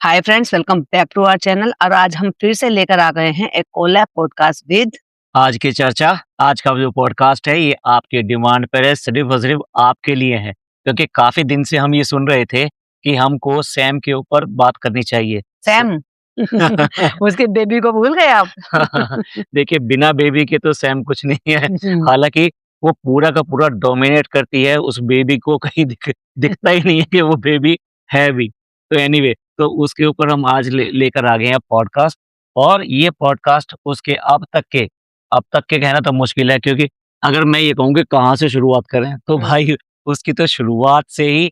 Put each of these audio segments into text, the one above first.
Hi friends, welcome back to our channel. और आज हम फिर से लेकर आ गए हैं एक कोलैब पॉडकास्ट विद आज की चर्चा, आज का जो पॉडकास्ट है ये आपकी डिमांड पर है, सिर्फ और सिर्फ आपके लिए है। क्योंकि काफ़ी दिन से हम ये सुन रहे थे कि हमको सैम के ऊपर बात करनी चाहिए। स सैम। उसके बेबी को भूल गए आप? देखिए, बिना बेबी के तो सैम कुछ नहीं है। हम्म। हालाँकि वो पूरा का पूरा डोमिनेट करती है, उस बेबी को कहीं दिखता ही नहीं है कि वो बेबी है भी। तो एनीवे, तो उसके ऊपर हम आज लेकर आ गए हैं पॉडकास्ट। और ये पॉडकास्ट उसके अब तक के कहना तो मुश्किल है, क्योंकि अगर मैं ये कहूँ कि कहाँ से शुरुआत करें, तो भाई उसकी तो शुरुआत से ही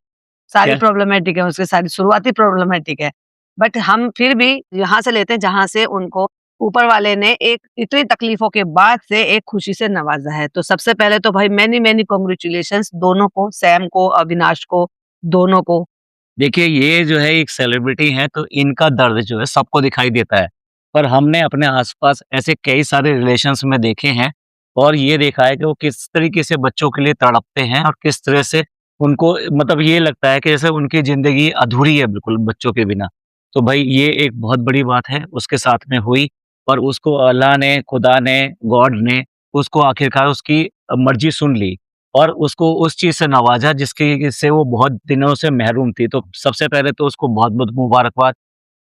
सारी क्या प्रॉब्लमेटिक है, उसकी सारी शुरुआती प्रॉब्लमेटिक है। बट हम फिर भी यहाँ से लेते हैं जहाँ से उनको ऊपर वाले ने एक इतनी तकलीफों के बाद से एक खुशी से नवाजा है। तो सबसे पहले तो भाई मैनी मैनी कॉन्ग्रेचुलेशंस दोनों को, सैम को, अविनाश को, दोनों को। देखिए, ये जो है एक सेलिब्रिटी हैं, तो इनका दर्द जो है सबको दिखाई देता है। पर हमने अपने आस-पास ऐसे कई सारे रिलेशंस में देखे हैं और ये देखा है कि वो किस तरीके से बच्चों के लिए तड़पते हैं और किस तरह से उनको मतलब ये लगता है कि जैसे उनकी ज़िंदगी अधूरी है बिल्कुल बच्चों के बिना। तो भई ये एक बहुत बड़ी बात है, उसके साथ में हुई और उसको अल्लाह ने, खुदा ने, गॉड ने उसको आखिरकार उसकी मर्ज़ी सुन ली। और उसको उस चीज़ से नवाज़ा जिसकी से वो बहुत दिनों से महरूम थी। तो सबसे पहले तो उसको बहुत-बहुत मुबारकबाद।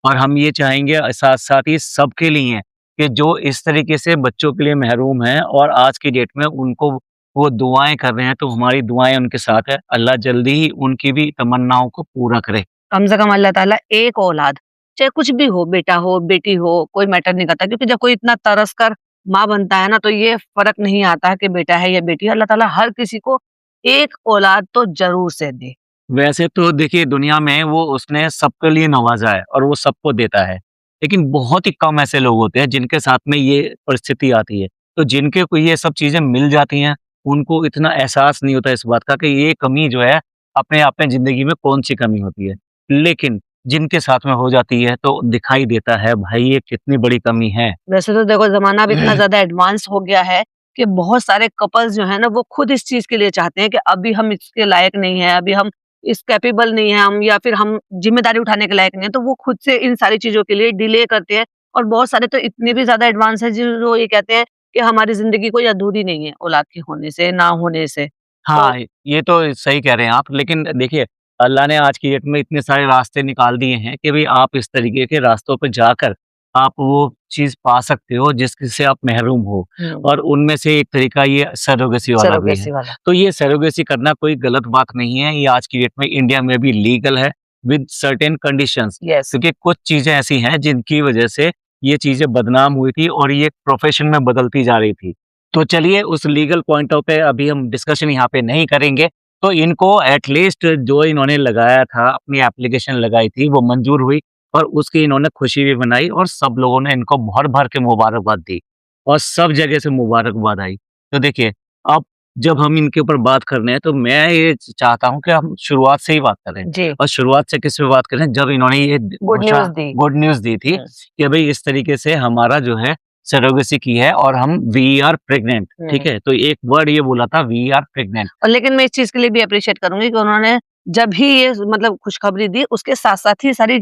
और हम ये चाहेंगे साथ-साथ ही सबके लिए कि जो इस तरीके से बच्चों के लिए महरूम हैं और आज की डेट में उनको वो दुआएँ कर रहे हैं, तो हमारी दुआएँ उनके साथ है। अल्लाह जल्दी ही उनकी भी तमन्नाओं को पूरा करे। कम से कम अल्लाह ताला एक औलाद, चाहे कुछ भी हो, बेटा हो, बेटी हो, कोई मैटर नहीं करता। क्योंकि जब कोई इतना तरस कर माँ बनता है ना, तो ये फ़र्क नहीं आता कि बेटा है या बेटी है। अल्लाह ताला हर किसी को एक औलाद तो ज़रूर से दे। वैसे तो देखिए, दुनिया में वो उसने सबके लिए नवाज़ा है और वो सबको देता है। लेकिन बहुत ही कम ऐसे लोग होते हैं जिनके साथ में ये परिस्थिति आती है। तो जिनके को ये सब चीज़ें मिल जाती हैं, उनको इतना एहसास नहीं होता इस बात का कि ये कमी जो है अपने आप में ज़िंदगी में कौन-सी कमी होती है। लेकिन जिनके साथ में हो जाती है तो दिखाई देता है भाई ये कितनी बड़ी कमी है। वैसे तो देखो ज़माना अब इतना ज़्यादा एडवांस हो गया है कि बहुत सारे कपल्स जो है ना, वो खुद इस चीज़ के लिए चाहते हैं कि अभी हम इसके लायक नहीं हैं, अभी हम इस कैपेबल नहीं हैं हम, या फिर हम ज़िम्मेदारी उठाने के लायक नहीं हैं, तो वो खुद से इन सारी चीज़ों के लिए डिले करते हैं। और बहुत सारे तो इतने भी ज़्यादा एडवांस हैं जो ये कहते हैं कि हमारी ज़िंदगी कोई अधूरी नहीं है औलाद के होने से, ना होने से। तो हाँ, ये तो सही कह रहे हैं आप। लेकिन देखिए, अल्लाह ने आज की डेट में इतने सारे रास्ते निकाल दिए हैं कि भई आप इस तरीके के रास्तों पे जाकर आप वो चीज़ पा सकते हो जिससे आप महरूम हो। हुँ, और उनमें से एक तरीका ये सरोगेसी वाला भी है। सरोगेसी वाला। तो ये सरोगेसी करना कोई गलत बात नहीं है। ये आज की डेट में इंडिया में भी लीगल है विद सर्टेन कंडीशंस। यस। क्योंकि कुछ चीज़ें ऐसी हैं जिनकी वजह से ये चीज़ें बदनाम हुई थी और ये प्रोफ़ेशन में बदलती जा रही थी। तो चलिए उस लीगल पॉइंट ऑफ पे अभी हम डिस्कशन यहाँ पे नहीं करेंगे। तो इनको एट लीस्ट जो इन्होंने लगाया था, अपनी एप्लीकेशन लगाई थी, वो मंज़ूर हुई और उसकी इन्होंने खुशी भी मनाई और सब लोगों ने इनको भर-भर के मुबारकबाद दी और सब जगह से मुबारकबाद आई। तो देखिए, अब जब हम इनके ऊपर बात कर रहे हैं, तो मैं ये चाहता हूँ कि हम शुरुआत से ही बात करें जी, और शुरुआत से किस पे बात करें, जब इन्होंने ये गुड न्यूज़ दी। गुड न्यूज़ दी थी हुँ, कि भई इस तरीके से हमारा जो है सरोगेसी की है और हम वी आर प्रेग्नेंट, ठीक हुँ। है? तो एक वर्ड ये बोला था वी आर प्रेग्नेंट। और लेकिन मैं इस चीज़ के लिए भी एप्रिशिएट करूँगी कि उन्होंने जब भी ये मतलब खुशखबरी दी, उसके साथ-साथ ही सारी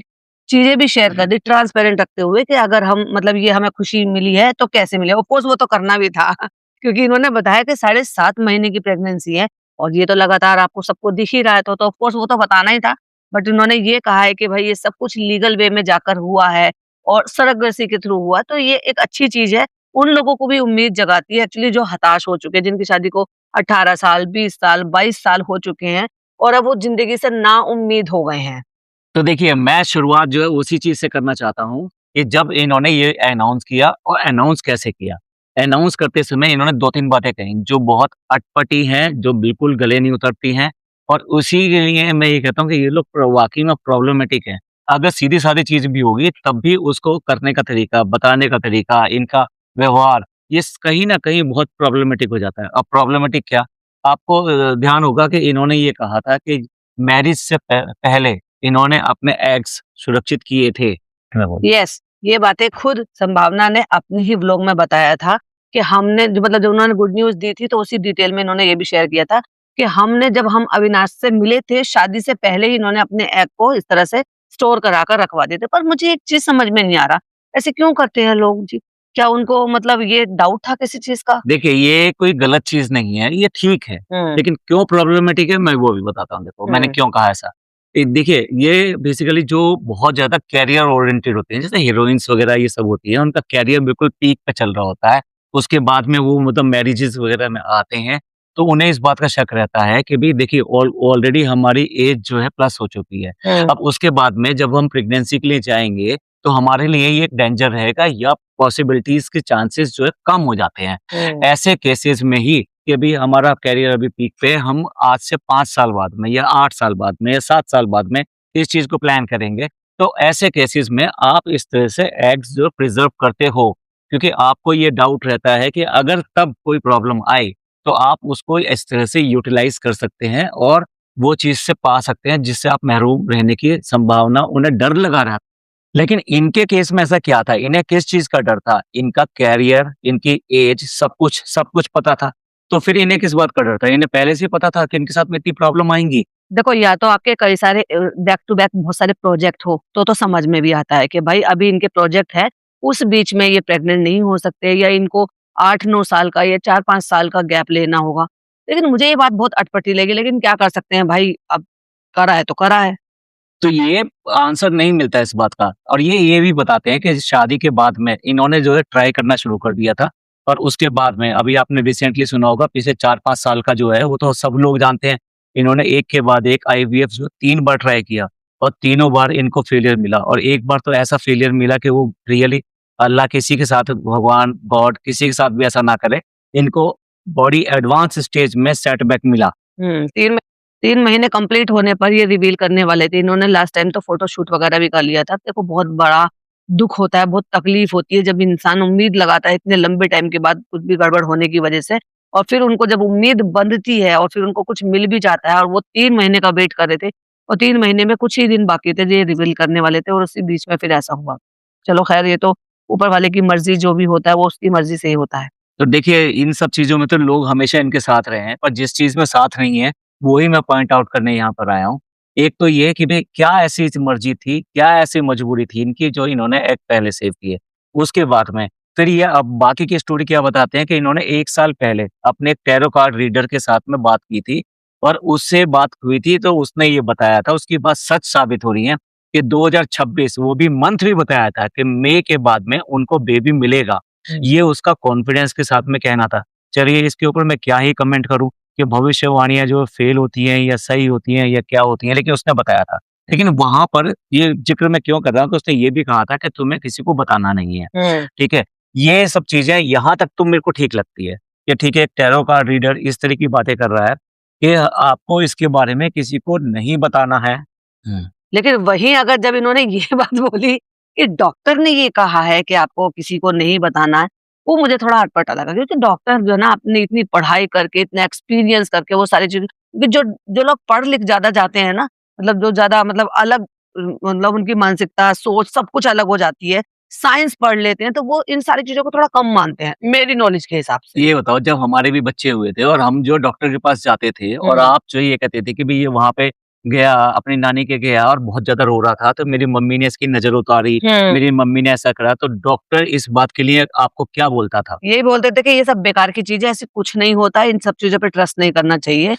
चीज़ें भी शेयर कर दी, ट्रांसपेरेंट रखते हुए कि अगर हम मतलब ये हमें खुशी मिली है, तो कैसे मिली है? ऑफ़ कोर्स वो तो करना भी था। क्योंकि इन्होंने बताया कि साढ़े 7 महीने की प्रेगनेंसी है और ये तो लगातार आपको सबको दिख ही रहा है, तो ऑफ़ कोर्स वो तो बताना ही था। बट उन्होंने ये कहा है कि भई ये सब कुछ लीगल वे में जाकर हुआ है और सरोगेसी के थ्रू हुआ, तो ये एक अच्छी चीज़ है। उन लोगों को भी उम्मीद जगाती है एक्चुअली जो हताश हो चुके हैं, जिनकी शादी को 18 साल, 20 साल, 22 साल हो चुके हैं और अब वो ज़िंदगी से नाउम्मीद हो गए हैं। तो देखिए, मैं शुरुआत जो है उसी चीज़ से करना चाहता हूँ कि जब इन्होंने ये अनाउंस किया और अनाउंस कैसे किया। अनाउंस करते समय इन्होंने 2-3 बातें कहीं जो बहुत अटपटी हैं, जो बिल्कुल गले नहीं उतरती हैं और उसी के लिए मैं ये कहता हूँ कि ये लोग वाक़ई में प्रॉब्लमैटिक हैं। अगर सीधी-सादी चीज़ भी होगी तब भी उसको करने का तरीका, बताने का तरीका, इनका व्यवहार, ये कहीं न कहीं बहुत प्रॉब्लमैटिक हो जाता है। अब प्रॉब्लमैटिक क्या? आपको ध्यान होगा कि इन्होंने ये कहा था कि मैरिज से पहले इन्होंने अपने एग्स सुरक्षित किए थे। मैं बोलूँ। यस, ये बातें खुद संभावना ने अपने ही व्लॉग में बताया था कि हमने जो मतलब जब उन्होंने गुड न्यूज़ दी थी, तो उसी डिटेल में इन्होंने ये भी शेयर किया था कि हमने जब हम अविनाश से मिले थे, शादी से पहले ही इन्होंने अपने एग को इस तरह से स्टोर करा कर रखवा देते। पर मुझे एक चीज़ समझ में नहीं आ रहा, ऐसे क्यों करते हैं लोग जी? क्या उनको मतलब ये डाउट था किसी चीज़ का? देखिए, ये कोई गलत चीज़ नहीं है, ये ठीक है, हुँ, लेकिन क्यों प्रॉब्लमैटिक है मैं वो भी बताता हूँ, देखो मैंने हुँ, क्यों कहा ऐसा। देखिए, ये बेसिकली जो बहुत ज़्यादा करियर ओरिएंटेड होते हैं, जैसे हीरोइन्स वगैरह ये सब होती हैं, उनका करियर बिल्कुल पीक पे चल रहा होता है। उसके बाद में वो मतलब मैरेजेज़ वगैरह में आते हैं, तो उन्हें इस बात का शक रहता है कि भई देखिए ऑलरेडी हमारी एज जो है प्लस हो चुकी है। हुँ, अब उसके बाद में जब हम प्रेगनेंसी के लिए जाएँगे, तो हमारे लिए ये एक डेंजर रहेगा या पॉसिबिलिटीज़ के चांसेस जो है कम हो जाते हैं। हुँ, ऐसे केसेस में ही कि अभी हमारा करियर अभी पीक पे है, हम आज से 5 साल बाद में या 8 साल बाद में या 7 साल बाद में इस चीज़ को प्लान करेंगे। तो ऐसे केसेस में आप इस तरह से एग्स जो प्रिज़र्व करते हो, क्योंकि आपको ये डाउट रहता है कि अगर तब कोई प्रॉब्लम आई, तो आप उसको इस तरह से यूटिलाइज़ कर सकते हैं और वो चीज़ से पा सकते हैं जिससे आप महरूम रहने की संभावना उन्हें डर लगा रहा। लेकिन इनके केस में ऐसा क्या था? इन्हें किस चीज़ का डर था? इनका करियर, इनकी एज सब कुछ पता था। तो फिर इन्हें किस बात का डर था? इन्हें पहले से ही पता था कि इनके साथ में इतनी प्रॉब्लम आएँगी। देखो या तो आपके कई सारे बैक टू बैक बहुत सारे प्रोजेक्ट हो, तो समझ में भी आता है कि भाई अभी इनके प्रोजेक्ट है, उस बीच में ये प्रेग्नेंट नहीं हो सकते या इनको 8-9 साल का या 4-5 साल का गैप लेना होगा। लेकिन मुझे ये बात बहुत अटपटी लगी, लेकिन क्या कर सकते हैं भाई, अब करा है तो करा है। तो ये आंसर नहीं मिलता है इस बात का और ये भी बताते हैं कि शादी के बाद में इन्होंने जो है ट्राई करना शुरू कर दिया था और उसके बाद में अभी आपने रिसेंटली सुना होगा पिछले 4-5 साल का जो है वो तो सब लोग जानते हैं। इन्होंने एक के बाद एक आईवीएफ जो 3 बार ट्राई किया और तीनों बार इनको फेलियर मिला और एक बार तो ऐसा फेलियर मिला कि वो रियली अल्लाह किसी के साथ भगवान गॉड किसी के साथ भी ऐसा ना करे। इनको बॉडी एडवांस स्टेज में सेटबैक मिला। 3 महीने कंप्लीट होने पर ये रिवील करने वाले थे। इन्होंने लास्ट टाइम तो फ़ोटोशूट वगैरह भी कर लिया था। देखो बहुत बड़ा दुःख होता है, बहुत तकलीफ़ होती है जब इंसान उम्मीद लगाता है इतने लंबे टाइम के बाद कुछ भी गड़बड़ होने की वज़ह से और फिर उनको जब उम्मीद बंधती है और फिर उनको कुछ मिल भी जाता है और वो 3 महीने का वेट कर रहे थे और 3 महीने में कुछ ही दिन बाकी थे जो ये रिवील करने वाले थे और उसी बीच में फिर ऐसा हुआ। चलो ख़ैर ये तो ऊपर वाले की मर्ज़ी जो भी होता है वो उसकी मर्ज़ी से ही होता है। तो देखिए, इन सब चीज़ों में तो लोग हमेशा इनके साथ रहे हैं, पर जिस चीज़ में साथ नहीं है, वो ही मैं पॉइंट आउट करने यहाँ पर आया हूँ। एक तो ये कि भई क्या ऐसी मर्ज़ी थी, क्या ऐसी मजबूरी थी इनकी जो इन्होंने एग पहले सेव किए। उसके बाद में फिर ये अब बाकी की स्टोरी क्या बताते हैं कि इन्होंने 1 साल पहले अपने एक टैरो कार्ड रीडर के साथ में बात की थी और उससे बात हुई थी तो उसने ये बताया था, उसकी बात सच साबित हो रही है कि 2026 वो भी मंथ भी बताया था कि मई के बाद में उनको बेबी मिलेगा। ये उसका कॉन्फिडेंस के साथ में कहना था। चलिए इसके ऊपर मैं क्या ही कमेंट करूँ कि भविष्यवाणियाँ जो फेल होती हैं या सही होती हैं या क्या होती हैं, लेकिन उसने बताया था। लेकिन वहाँ पर ये ज़िक्र मैं क्यों कर रहा हूँ कि उसने ये भी कहा था कि तुम्हें किसी को बताना नहीं है, हुँ। ठीक है? ये सब चीज़ें यहाँ तक तो मेरे को ठीक लगती है कि ठीक है, एक टैरो कार्ड रीडर इस तरह की बातें कर रहा है कि आपको इसके बारे में किसी को नहीं बताना है। हुँ। लेकिन वहीं अगर जब इन्होंने ये बात बोली कि डॉक्टर ने ये कहा है कि आपको किसी को नहीं बताना है, वो मुझे थोड़ा अटपटा लगा क्योंकि डॉक्टर जो है ना अपनी इतनी पढ़ाई करके, इतना एक्सपीरियंस करके वो सारी चीज़ें क्योंकि जो लोग पढ़ लिख ज़्यादा जाते हैं ना, मतलब जो ज़्यादा मतलब अलग मतलब उनकी मानसिकता, सोच सब कुछ अलग हो जाती है, साइंस पढ़ लेते हैं, तो वो इन सारी चीज़ों को थोड़ा कम मानते हैं, मेरी नॉलेज के हिसाब से। ये बताओ जब हमारे भी बच्चे हुए थे और हम जो डॉक्टर के पास जाते थे और हुँ, आप जो ये कहते थे कि भई ये वहाँ पे गया, अपनी नानी के गया और बहुत ज़्यादा रो रहा था, तो मेरी मम्मी ने इसकी नज़र उतारी, हुँ। मेरी मम्मी ने ऐसा करा, तो डॉक्टर इस बात के लिए आपको क्या बोलता था? यही बोलते थे कि ये सब बेकार की चीज़ें, ऐसे कुछ नहीं होता है, इन सब चीज़ों पे ट्रस्ट नहीं करना चाहिए। तो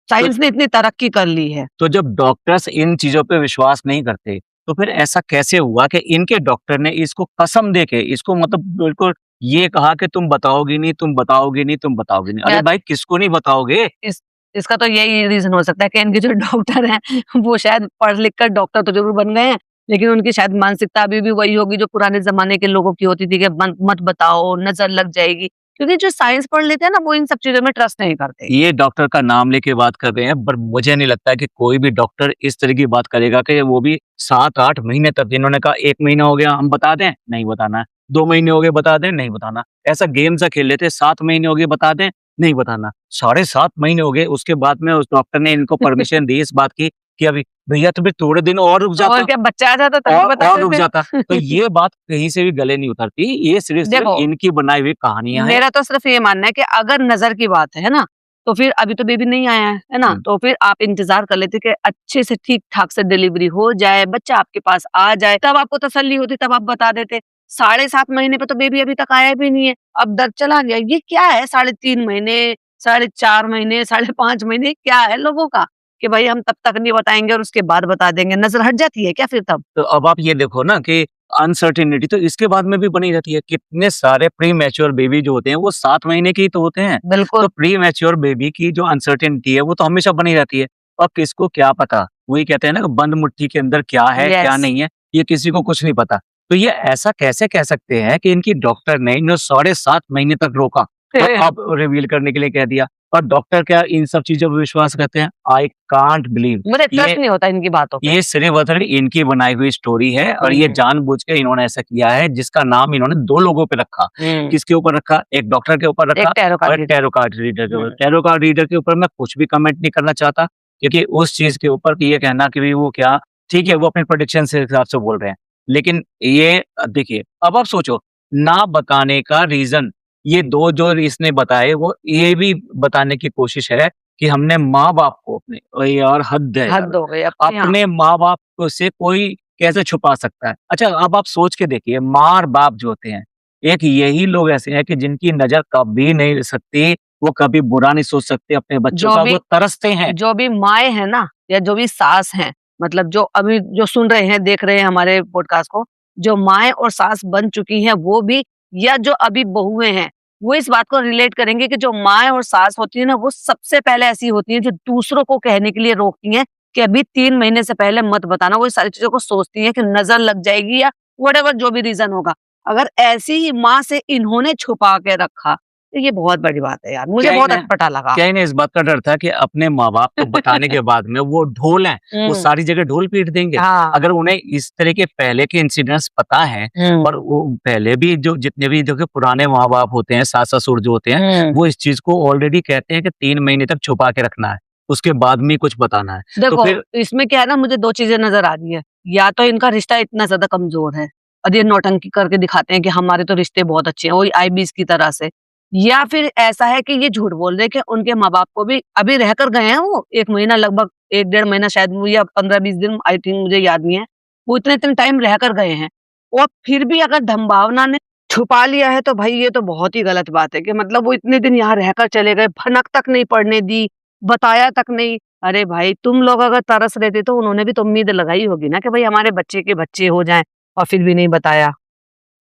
साइंस ने इतनी तरक्की कर ली है। तो जब डॉक्टर्स इन चीज़ों पे विश्वास नहीं करते, तो फिर ऐसा कैसे हुआ कि इनके डॉक्टर ने इसको कसम दे के इसको मतलब बिल्कुल ये कहा कि तुम बताओगी नहीं, तुम बताओगी नहीं, तुम बताओगी नहीं। अरे मैं भाई किसको नहीं बताओगे? इस इसका तो यही रीज़न हो सकता है कि इनके जो डॉक्टर हैं, वो शायद पढ़ लिख कर डॉक्टर तो ज़रूर बन गए हैं, लेकिन उनकी शायद मानसिकता अभी भी वही होगी जो पुराने ज़माने के लोगों की होती थी कि मत मत बताओ, नज़र लग जाएगी। क्योंकि जो साइंस पढ़ लेते हैं ना, वो इन सब चीज़ों में ट्रस्ट नहीं करते। ये डॉक्टर का नाम लेके बात कर रहे हैं, पर मुझे नहीं लगता है कि कोई भी डॉक्टर इस तरह की बात करेगा कि वो भी 7-8 महीने तक। इन्होंने कहा 1 महीना हो गया हम बता दें, नहीं बताना है। 2 महीने हो गए बता दें, नहीं बताना। ऐसा गेम सा खेल लेते 7 महीने हो गए बता दें, नहीं बताना। साढ़े 7 महीने हो गए उसके बाद में उस डॉक्टर ने इनको परमिशन दी इस बात की कि अभी भैया तुम्हें थोड़े दिन और रुक और जाता क्या बच्चा आ जाता तभी और बताते रुक जाता। तो थे। ये बात कहीं से भी गले नहीं उतरती। ये सिर्फ़ देखो इनकी बनाई हुई कहानियाँ हैं। मेरा तो सिर्फ ये मानना है कि अगर नज़र की बात है ना, तो फिर अभी तो बेबी नहीं आया है ना? तो फिर आप इंतज़ार कर लेते कि अच्छे से ठीक-ठाक से डिलीवरी हो जाए, बच्चा आपके पास आ जाए, तब आपको तसल्ली होती, तब आप बता देते। 7.5 महीने पे तो बेबी अभी तक आया भी नहीं है, अब दर्द चला गया। ये क्या है 3.5 महीने, 4.5 महीने, 5.5 महीने क्या है लोगों का? कि भाई हम तब तक नहीं बताएँगे और उसके बाद बता देंगे, नज़र हट जाती है क्या फिर तब? तो अब आप ये देखो ना कि अनसर्टेनिटी तो इसके बाद में भी बनी रहती है। कितने सारे प्री मैच्योर बेबी जो होते हैं वो 7 महीने के ही तो होते हैं। बिल्कुल, तो प्री मैच्योर बेबी की जो अनसर्टेनिटी है वो तो हमेशा बनी रहती है। अब किसको क्या पता? वही कहते हैं ना कि बंद मुट्ठी के अंदर क्या है, क्या यस। नहीं है, ये किसी को कुछ नहीं पता। तो ये ऐसा कैसे कह सकते हैं कि इनकी डॉक्टर ने इन्हें 7.5 महीने तक रोका और अब रिवील करने के लिए कह दिया। और डॉक्टर क्या इन सब चीज़ों पे विश्वास करते हैं? I can't believe. मुझे ट्रस्ट ये नहीं होता इनकी बातों पे। ये सिर्फ और सिर्फ इनकी बनाई हुई स्टोरी है और ये हुँ, जानबूझ के इन्होंने ऐसा किया है जिसका नाम इन्होंने 2 लोगों पे रखा। हुँ। किसके ऊपर रखा? एक डॉक्टर के ऊपर एक रखा टैरो और कार्ड एक रीडर। टैरो कार्ड रीडर के ऊपर। हुँ, टैरो कार्ड रीडर के ऊपर मैं कुछ भी कमेंट नहीं करना चाहता क्योंकि उस चीज़ के ऊपर कि ये कहना कि भई वो क्या ठीक है, वो अपने प्रेडिक्शन से हिसाब से बोल रहे हैं। लेकिन ये देखिए, अब आप सोचो ना बताने का रीज़न ये 2 जो इसने बताए वो ये भी बताने की कोशिश है कि हमने माँ-बाप को अपने ओए यार हद है यार। हद हो गई अब तो यहाँ। अपने माँ-बाप को से कोई कैसे छुपा सकता है? अच्छा अब आप सोच के देखिए माँ और बाप जो होते हैं, एक यही लोग ऐसे हैं कि जिनकी नज़र कभी नहीं रह सकती, वो कभी बुरा नहीं सोच सकते अपने बच्चों जो का, भी वो तरसते हैं। जो भी माएँ हैं ना या जो भी सास हैं, मतलब जो अभी जो सुन रहे हैं, देख रहे हैं हमारे पॉडकास्ट को, जो माएँ और सास बन चुकी हैं वो भी या जो अभी बहुएँ हैं, वो इस बात को रिलेट करेंगे कि जो माएँ और सास होती है ना, वो सबसे पहले ऐसी होती हैं जो दूसरों को कहने के लिए रोकती हैं कि अभी 3 महीने से पहले मत बताना। वो इस सारी चीज़ों को सोचती हैं कि नज़र लग जाएगी या व्हाटएवर जो भी रीज़न होगा। अगर ऐसी ही माँ से इन्होंने छुपा के रखा, तो ये बहुत बड़ी बात है यार। मुझे क्या बहुत इन्हें अटपटा लगा। क्या इन्हें इस बात का डर था कि अपने माँ-बाप को बताने के बाद में वो ढोल हैं, वो हुँ। सारी जगह ढोल पीट देंगे? हाँ। अगर उन्हें इस तरह के पहले के इंसिडेंट्स पता हैं हुँ, और वो पहले भी जो जितने भी देखिए पुराने माँ-बाप होते हैं, सास-ससुर जो होते हैं, हुँ। वो इस चीज़ को ऑलरेडी कहते हैं कि 3 महीने तक छुपा के रखना है, उसके बाद में ही कुछ बताना है। तो देखो, फिर इसमें क्या है ना मुझे 2 चीज़ें नज़र आ रही है। या तो इनका रिश्ता इतना ज़्यादा कमज़ोर है और ये नौटंकी करके दिखाते हैं कि हमारे तो रिश्ते बहुत अच्छे हैं, वही आईबीज़ की तरह से। या फिर ऐसा है कि ये झूठ बोल रहे हैं कि उनके माँ-बाप को भी अभी रह कर गए हैं वो 1 महीना लगभग 1 डेढ़ महीना शायद वो या 15-20 दिन आई थिंक मुझे याद नहीं है। वो इतने-इतने टाइम रह कर गए हैं और फिर भी अगर धमभावना ने छुपा लिया है तो भई ये तो बहुत ही गलत बात है कि मतलब वो इतने दिन यहाँ रहकर चले गए, भनक तक नहीं पड़ने दी, बताया तक नहीं। अरे भाई तुम लोग अगर तरस रहे थे तो उन्होंने भी तो उम्मीद लगाई होगी ना कि भाई हमारे बच्चे के बच्चे हो जाएँ और फिर भी नहीं बताया।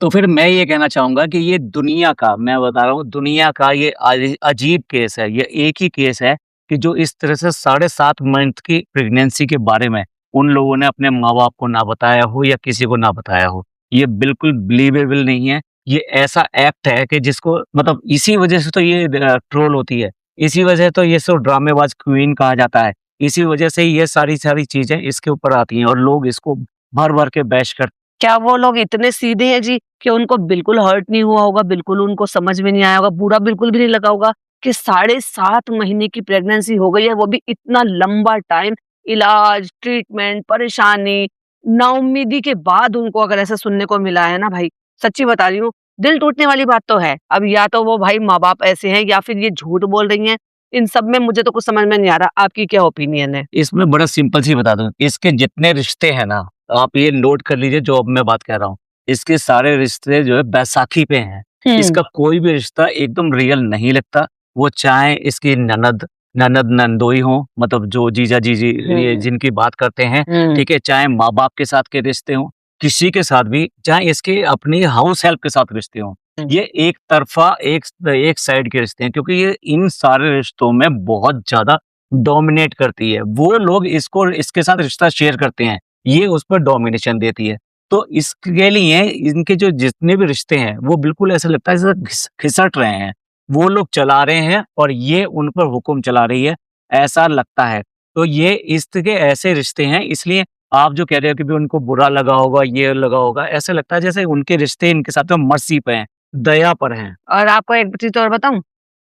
तो फिर मैं ये कहना चाहूँगा कि ये दुनिया का मैं बता रहा हूँ दुनिया का ये अजीब केस है। ये एक ही केस है कि जो इस तरह से 7.5 मंथ की प्रेगनेंसी के बारे में उन लोगों ने अपने माँ-बाप को ना बताया हो या किसी को ना बताया हो। ये बिल्कुल बिलीवेबल नहीं है। ये ऐसा एक्ट है कि जिसको मतलब इसी वज़ह से तो ये ट्रोल होती है। इसी वज़ह तो ये सब ड्रामेबाज़ क्वीन कहा जाता है। इसी वज़ह से ये सारी चीज़ें इसके ऊपर आती हैं और लोग इसको भर-भर के बैश कर क्या वो लोग इतने सीधे हैं जी कि उनको बिल्कुल हर्ट नहीं हुआ होगा, बिल्कुल उनको समझ में नहीं आया होगा, बुरा बिल्कुल भी नहीं लगा होगा कि 7.5 महीने की प्रेगनेंसी हो गई है, वो भी इतना लंबा टाइम इलाज, ट्रीटमेंट, परेशानी, नाउम्मीदी के बाद उनको अगर ऐसा सुनने को मिला है ना भाई, सच्ची बता रही हूँ, दिल टूटने वाली बात तो है। अब या तो वो भाई माँ-बाप ऐसे हैं या फिर ये झूठ बोल रही हैं, इन सब में मुझे तो कुछ समझ में नहीं आ रहा। आपकी क्या ओपिनियन है? इसमें बड़ा सिंपल सी बता दूँ, इसके जितने रिश्ते हैं ना, आप ये नोट कर लीजिए जो अब मैं बात कर रहा हूँ। इसके सारे रिश्ते जो है बैसाखी पे हैं। हुँ, इसका कोई भी रिश्ता एकदम रियल नहीं लगता। वो चाहे इसकी ननद-नंदोई हों, मतलब जो जीजा-जीजी ये हुँ, जिनकी बात करते हैं, हुँ, ठीक है? चाहे माँ-बाप के साथ के रिश्ते हों, किसी के साथ भी, चाहे इसके अपनी हाउस हेल्प के साथ रिश्ते हों। हुँ। ये एक तरफ़ा एक साइड के रिश्ते हैं क्योंकि ये इन सारे रिश्तों में बहुत ज़्यादा डोमिनेट करती है। वो लोग इसको इसके साथ रिश्ता शेयर करते हैं, ये उस पर डोमिनेशन देती है। तो इसके लिए इनके जो जितने भी रिश्ते हैं, वो बिल्कुल ऐसा लगता है जैसे खिसक रहे हैं। वो लोग चला रहे हैं और ये उन पर हुक्म चला रही है, ऐसा लगता है। तो ये इस तरह के ऐसे रिश्ते हैं इसलिए आप जो कह रहे हो कि भी उनको बुरा लगा होगा, ये लगा होगा, ऐसा लगता है जैसे उनके रिश्ते इनके साथ में मर्ज़ी पे हैं, दया पर हैं। और आपको एक चीज़ और बताऊँ?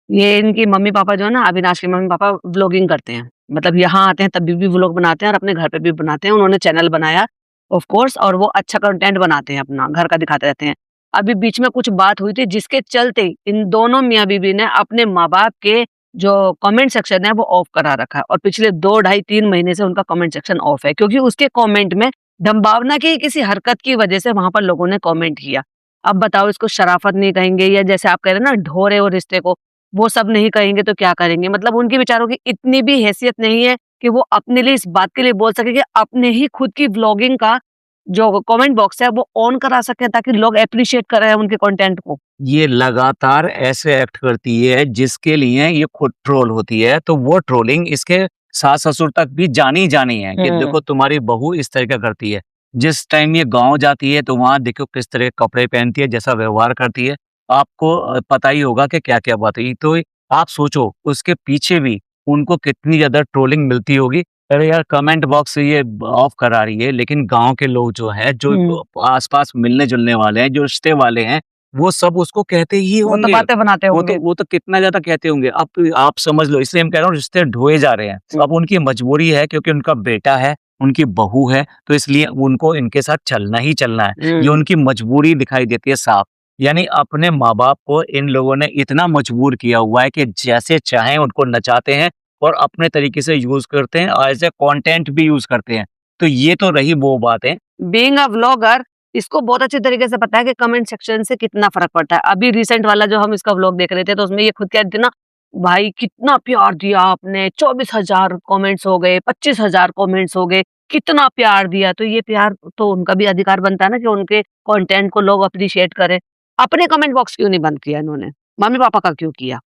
ये इनकी मम्मी-पापा जो है ना, अविनाश के मम्मी-पापा व्लॉगिंग करते हैं। मतलब यहाँ आते हैं तभी भी व्लॉग बनाते हैं और अपने घर पे भी बनाते हैं। उन्होंने चैनल बनाया ऑफ कोर्स और वो अच्छा कंटेंट बनाते हैं अपना, घर का दिखाते रहते हैं। अभी बीच में कुछ बात हुई थी जिसके चलते इन दोनों मियाँ-बीवी ने अपने माँ-बाप के जो कमेंट सेक्शन है वो ऑफ करा रखा है और पिछले 2 ढाई 3 महीने से उनका कमेंट सेक्शन ऑफ है, क्योंकि उसके कमेंट में डम्बावना की किसी हरकत की वजह से वहां पर लोगों ने कमेंट किया। अब बताओ, इसको शराफत नहीं कहेंगे, या जैसे आप कह रहे हैं ना ढो रहे हो रिश्ते को, वो सब नहीं कहेंगे तो क्या करेंगे? मतलब उनकी बेचारों की इतनी भी हैसियत नहीं है कि वो अपने लिए इस बात के लिए बोल सके कि अपने ही खुद की व्लॉगिंग का जो कमेंट बॉक्स है वो ऑन करा सके, ताकि लोग एप्रिशिएट कर रहे हैं उनके कंटेंट को। ये लगातार ऐसे एक्ट करती है जिसके लिए ये खुद ट्रोल होती है, तो वो ट्रोलिंग इसके सास-ससुर तक भी जानी-जानी है कि देखो तुम्हारी बहू इस तरह का करती है। जिस टाइम ये गाँव जाती है तो वहाँ देखो किस तरह के कपड़े पहनती है, जैसा व्यवहार करती है। आपको पता ही होगा कि क्या-क्या बात हुई। तो आप सोचो उसके पीछे भी उनको कितनी ज़्यादा ट्रोलिंग मिलती होगी। अरे यार कमेंट बॉक्स ये ऑफ करा रही है, लेकिन गाँव के लोग जो हैं, जो आस-पास मिलने-जुलने वाले हैं, जो रिश्ते वाले हैं, वो सब उसको कहते ही वो तो होंगे। बातें बनाते होंगे। वो तो कितना ज़्यादा कहते होंगे। आप समझ लो, इसलिए हम कह रहा हूँ रिश्ते ढोए जा रहे हैं। अब उनकी मजबूरी है क्योंकि उनका बेटा है, उनकी बहू है, तो इसलिए उनको इनके साथ चलना ही चलना है। ये उनकी मजबूरी दिखाई देती है साफ। यानी अपने माँ-बाप को इन लोगों ने इतना मजबूर किया हुआ है कि जैसे चाहें उनको नचाते हैं और अपने तरीके से यूज़ करते हैं और एज़ अ कंटेंट भी यूज़ करते हैं। तो ये तो रही वो बातें। बीइंग अ व्लॉगर, इसको बहुत अच्छे तरीके से पता है कि कमेंट सेक्शन से कितना फर्क पड़ता है। अभी रिसेंट वाला जो हम इसका व्लॉग देख रहे थे, तो उसमें ये खुद कह रही थी ना, भाई कितना प्यार दिया आपने, 24,000 कमेंट्स हो गए, 25,000 कमेंट्स हो गए, कितना प्यार दिया। तो ये प्यार तो उनका भी अधिकार बनता है ना कि उनके कंटेंट को लोग अप्रिशिएट करें। अपने कमेंट बॉक्स क्यों नहीं बंद किया इन्होंने? मम्मी पापा का क्यों किया?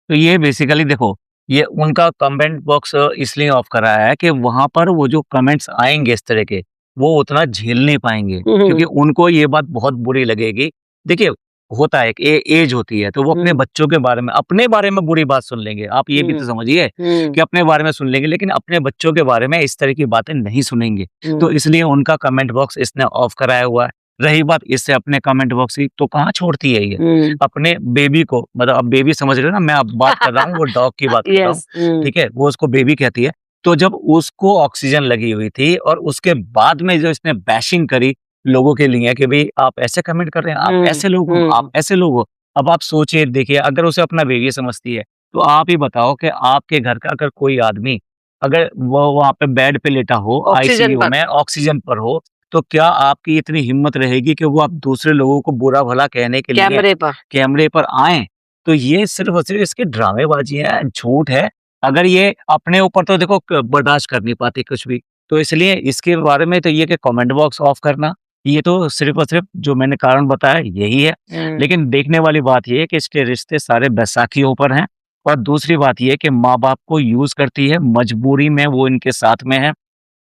तो ये बेसिकली देखो, ये उनका कमेंट बॉक्स इसलिए ऑफ करा है कि वहाँ पर वो जो कमेंट्स आएँगे इस तरह के, वो उतना झेल नहीं पाएँगे, क्योंकि उनको ये बात बहुत बुरी लगेगी। देखिए, होता है, एक एज होती है, तो वो अपने बच्चों के बारे में, अपने बारे में बुरी बात सुन लेंगे। आप ये भी तो समझिए कि अपने बारे में सुन लेंगे, लेकिन अपने बच्चों के बारे में इस तरह की बातें नहीं सुनेंगे। तो इसलिए उनका कमेंट बॉक्स इसने ऑफ कराया हुआ है। रही बात इससे अपने कमेंट बॉक्स की, तो कहाँ छोड़ती है ये? अपने बेबी को, मतलब अब बेबी समझ रहे हो ना, मैं अब बात कर रहा हूँ वो डॉग की बात कर रहा हूँ, यस। ठीक है? वो उसको बेबी कहती है। तो जब उसको ऑक्सीजन लगी हुई थी और उसके बाद में जो इसने बैशिंग करी लोगों के लिए कि भई आप ऐसे कमेंट कर रहे हैं, आप ऐसे लोग हो, आप ऐसे लोग हो। अब आप सोचिए, देखिए, अगर उसे अपना बेबी समझती है, तो आप ही बताओ कि आपके घर का अगर कोई आदमी, अगर वो वहाँ पे बेड पे लेटा हो, ऑक्सीजन आईसीयू पर। में ऑक्सीजन पर हो, तो क्या आपकी इतनी हिम्मत रहेगी कि वो आप दूसरे लोगों को बुरा-भला कहने के लिए कैमरे पर। कैमरे पर आएँ? तो ये सिर्फ़ और सिर्फ़ इसकी ड्रामेबाज़ी है, झूठ है। अगर ये अपने ऊपर तो देखो बर्दाश्त कर नहीं पाती कुछ भी। तो इसलिए इसके बारे में तो ये कि कमेंट बॉक्स ऑफ करना, ये तो सिर्फ़ और सिर्फ़ जो मैंने कारण बताया यही है। लेकिन देखने वाली बात ये है कि इसके रिश्ते सारे बैसाखियों पर हैं, और दूसरी बात ये है कि माँ-बाप को यूज़ करती है, मजबूरी में वो इनके साथ में है।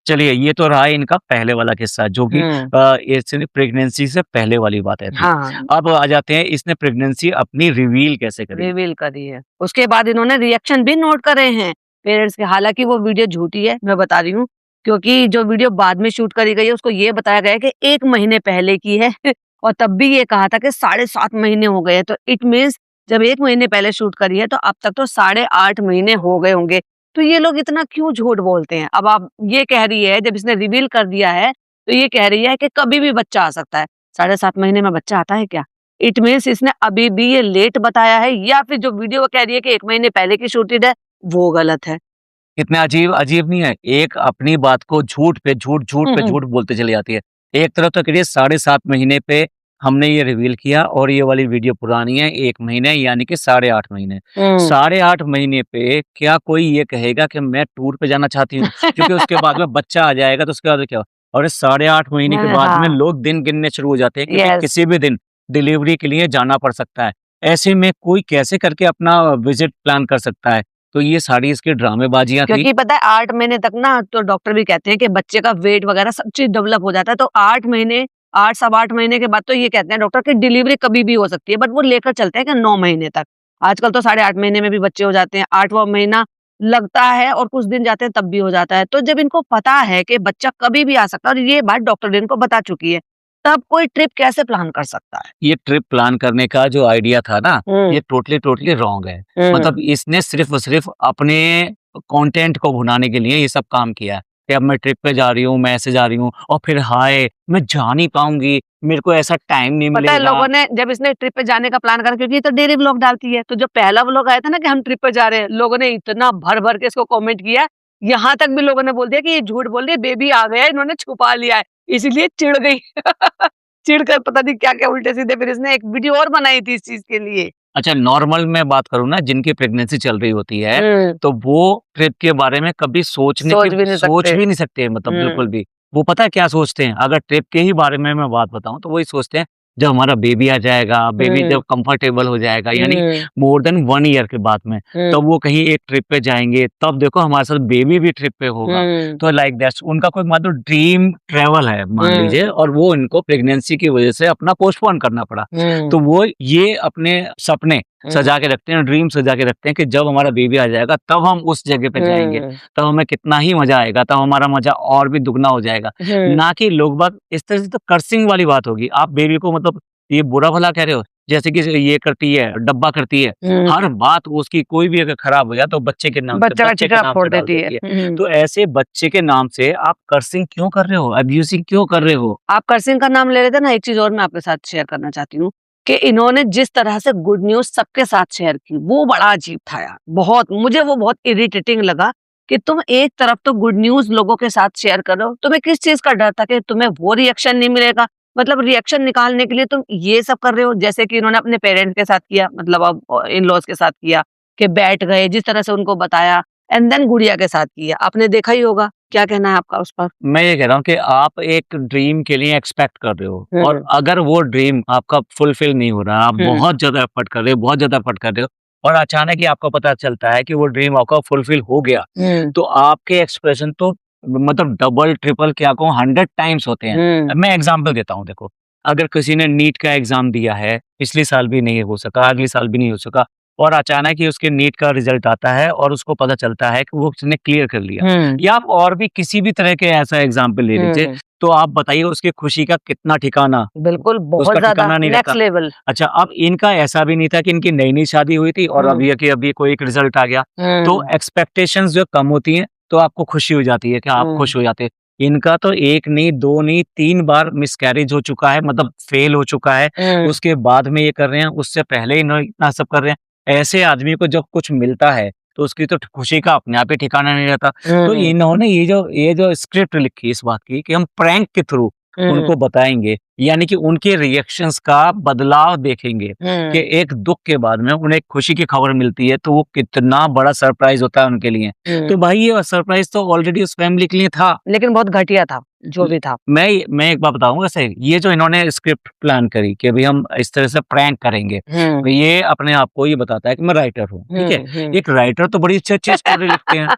चलिए, ये तो रहा इनका पहले वाला किस्सा, जो कि इसने प्रेगनेंसी से पहले वाली बातें थी। हाँ, अब आ जाते हैं इसने प्रेगनेंसी अपनी रिवील कैसे करी। रिवील करी है। उसके बाद इन्होंने रिएक्शन भी नोट करे हैं पेरेंट्स के। हालाँकि वो वीडियो झूठी है, मैं बता रही हूँ, क्योंकि जो वीडियो बाद में शूट करी गई है उसको ये बताया गया है कि 1 महीने पहले की है और तब भी ये कहा था कि 7.5 महीने हो गए हैं। तो इट मीन्स जब 1 महीने पहले शूट करी है तो अब तक तो 8.5 महीने हो गए होंगे। तो ये लोग इतना क्यों झूठ बोलते हैं? अब आप ये कह रही है, जब इसने रिवील कर दिया है, तो ये कह रही है कि कभी भी बच्चा आ सकता है। 7.5 महीने में बच्चा आता है क्या? इट मीन्स इसने अभी भी ये लेट बताया है, या फिर जो वीडियो वो कह रही है कि 1 महीने पहले की शूटेड है, वो गलत है। कितना अजीब अजीब नहीं है? एक अपनी बात को झूठ पे झूठ, झूठ पे झूठ बोलते चली जाती है। एक तरफ तो कह रही है 7.5 महीने पे हमने ये रिवील किया, और ये वाली वीडियो पुरानी है 1 महीने, यानी कि 8.5 महीने। 8.5 महीने पे क्या कोई ये कहेगा कि मैं टूर पे जाना चाहती हूँ? क्योंकि उसके बाद में बच्चा आ जाएगा, तो उसके बाद क्या? और इस 8.5 महीने के बाद में हाँ, लोग दिन गिनने शुरू हो जाते हैं कि भई यस। किसी भी दिन डिलीवरी के लिए जाना पड़ सकता है। ऐसे में कोई कैसे करके अपना विज़िट प्लान कर सकता है? तो ये सारी इसकी ड्रामेबाजियाँ थी। क्योंकि पता है 8 महीने तक ना, तो डॉक्टर भी कहते हैं कि बच्चे का वेट वगैरह सब चीज़ डेवलप हो जाता है। तो 8 महीने, 8 सवा 8 महीने के बाद तो ये कहते हैं डॉक्टर कि डिलीवरी कभी भी हो सकती है, बट वो लेकर चलते हैं कि 9 महीने तक। आजकल तो 8.5 महीने में भी बच्चे हो जाते हैं, 8वाँ महीना लगता है और कुछ दिन जाते हैं तब भी हो जाता है। तो जब इनको पता है कि बच्चा कभी भी आ सकता है और ये बात डॉक्टर ने इनको बता चुकी है, तब कोई ट्रिप कैसे प्लान कर सकता है? ये ट्रिप प्लान करने का जो आइडिया था ना, ये टोटली रॉन्ग है। मतलब इसने सिर्फ़ और सिर्फ़ अपने कंटेंट को भुनाने के लिए ये सब काम किया है कि अब मैं ट्रिप पे जा रही हूँ, मैं ऐसे जा रही हूँ, और फिर हाय! मैं जा नहीं पाऊँगी, मेरे को ऐसा टाइम नहीं पता है मिलेगा। लोगों ने जब इसने ट्रिप पे जाने का प्लान करा, क्योंकि ये तो डेली व्लॉग डालती है, तो जो पहला व्लॉग आया था ना कि हम ट्रिप पे जा रहे हैं, लोगों ने इतना भर-भर के इसको कमेंट किया, यहाँ तक भी लोगों ने बोल दिया कि ये झूठ बोल रही है, बेबी आ गया है, इन्होंने छुपा लिया है, इसीलिए चिढ़ गई। चिढ़कर पता नहीं क्या-क्या उल्टे-सीधे फिर इसने एक वीडियो और बनाई थी इस चीज़ के लिए। अच्छा, नॉर्मल मैं बात करूँ ना, जिनकी प्रेगनेंसी चल रही होती है, हुँ, तो वो ट्रिप के बारे में कभी सोच भी नहीं सोच सकते। भी नहीं सकते, मतलब हुँ, बिल्कुल भी। वो पता है क्या सोचते हैं? अगर ट्रिप के ही बारे में मैं बात बताऊँ, तो वही सोचते हैं, जब हमारा बेबी आ जाएगा, बेबी हुँ, जब कंफर्टेबल हो जाएगा, यानी हुँ, मोर देन 1 ईयर के बाद में, हुँ, तब वो कहीं एक ट्रिप पे जाएँगे, तब देखो हमारे साथ बेबी भी ट्रिप पे होगा। हुँ, तो लाइक दैट्स उनका कोई मान लो ड्रीम ट्रैवल है मान हुँ, लीजिए, और वो इनको प्रेगनेंसी की वज़ह से अपना पोस्टपोन करना पड़ा। हुँ, तो वो ये अपने सपने हुँ, सजा के रखते हैं, ड्रीम सजा के रखते हैं कि जब हमारा बेबी आ जाएगा तब हम उस जगह पे जाएँगे, हुँ, तब हमें कितना ही मज़ा आएगा, तब हमारा मज़ा और भी दुगना हो जाएगा। हुँ, ना कि लोग बाग इस तरह से, तो कर्सिंग वाली बात होगी। आप बेबी को मतलब ये बुरा-भला कह रहे हो, जैसे कि ये करती है, डब्बा करती है, हुँ, हर बात उसकी कोई भी अगर खराब हो जाए तो बच्चा का बच्चे के चिथड़ा नाम फोड़ से डाल देती है। देती है। हुँ। तो ऐसे बच्चे के नाम से आप कर्सिंग क्यों कर रहे हो? अब्यूसिंग क्यों कर रहे हो? आप करसिंग का नाम ले रहे थे ना, एक चीज़ और मैं आपके साथ शेयर करना चाहती हूँ कि इन्होंने जिस तरह से गुड न्यूज़ सबके साथ शेयर की, वो बड़ा अजीब था यार। बहुत मुझे वो बहुत इरिटेटिंग लगा कि तुम एक तरफ तो गुड न्यूज़ लोगों के साथ शेयर कर रहे हो, तुम्हें किस चीज़ का डर था कि तुम्हें वो रिएक्शन नहीं मिलेगा? मतलब रिएक्शन निकालने के लिए तुम ये सब कर रहे हो, जैसे कि इन्होंने अपने पेरेंट्स के साथ किया, मतलब अब इन-लॉज़ के साथ किया कि बैठ गए, जिस तरह से उनको बताया एंड देन गुड़िया के साथ किया। आपने देखा ही होगा, क्या कहना है आपका उस पर? मैं ये कह रहा हूँ कि आप एक ड्रीम के लिए एक्सपेक्ट कर रहे हो, और हुँ, अगर वो ड्रीम आपका फुलफिल नहीं हो रहा, आप हुँ, बहुत ज़्यादा एफर्ट कर रहे हो, बहुत ज़्यादा एफर्ट कर रहे हो, और अचानक ही आपको पता चलता है कि वो ड्रीम आपका फुलफिल हो गया, हुँ, तो आपके एक्सप्रेशन तो मतलब डबल, ट्रिपल क्या कहूँ 100 टाइम्स होते हैं। हुँ, अब मैं एग्ज़ाम्पल देता हूँ देखो, अगर किसी ने नीट का एग्ज़ाम दिया है, पिछले साल भी नहीं हो सका, अगले साल भी नहीं हो सका, और अचानक ही उसके नीट का रिज़ल्ट आता है और उसको पता चलता है कि वो उसने क्लियर कर लिया। हुँ, या आप और भी किसी भी तरह के ऐसा एग्जाम्पल ले लीजिए, हुँ, तो आप बताइए उसकी खुशी का कितना ठिकाना, बिल्कुल, बहुत उसका ज़्यादा ठिकाना नहीं नेक्स्ट रहता। लेवल। अच्छा, अब इनका ऐसा भी नहीं था कि इनकी नई-नई शादी हुई थी और अब हुँ, ये कि अभी कोई एक रिजल्ट आ गया, तो हुँ, एक्सपेक्टेशंस जो कम होती हैं, तो आपको खुशी हो जाती है कि आप हुँ, खुश हो जाते हैं। इनका तो 1 नहीं, 2 नहीं, 3 बार मिसकैरेज हो चुका है, मतलब फेल हो चुका है, हुँ, उसके बाद में ये कर रहे हैं, उससे पहले इन्होंने इतना सब कर रहे हैं। ऐसे आदमी को जब कुछ मिलता है, तो उसकी तो खुशी का अपने आप ही ठिकाना नहीं रहता। तो हुँ, इन्होंने ये जो स्क्रिप्ट लिखी इस बात की कि हम प्रैंक के थ्रू हुँ, उनको बताएँगे, यानी कि उनके रिएक्शंस का बदलाव देखेंगे कि हुँ, एक दुःख के बाद में उन्हें एक खुशी की खबर मिलती है, तो वो कितना बड़ा सरप्राइज़ होता है उनके लिए। हुँ, तो भाई ये सरप्राइज़ तो ऑलरेडी उस फैमिली के लिए था। लेकिन बहुत घटिया था, जो ल भी था। मैं एक बात बताऊँ वैसे, ये जो इन्होंने स्क्रिप्ट प्लान करी कि भई हम इस तरह से प्रैंक करेंगे, हुँ, ये अपने आप को ये बताता है कि मैं राइटर हूँ, ठीक है? हुँ, हुँ। एक राइटर तो बड़ी अच्छी-अच्छी स्टोरी लिखते हैं।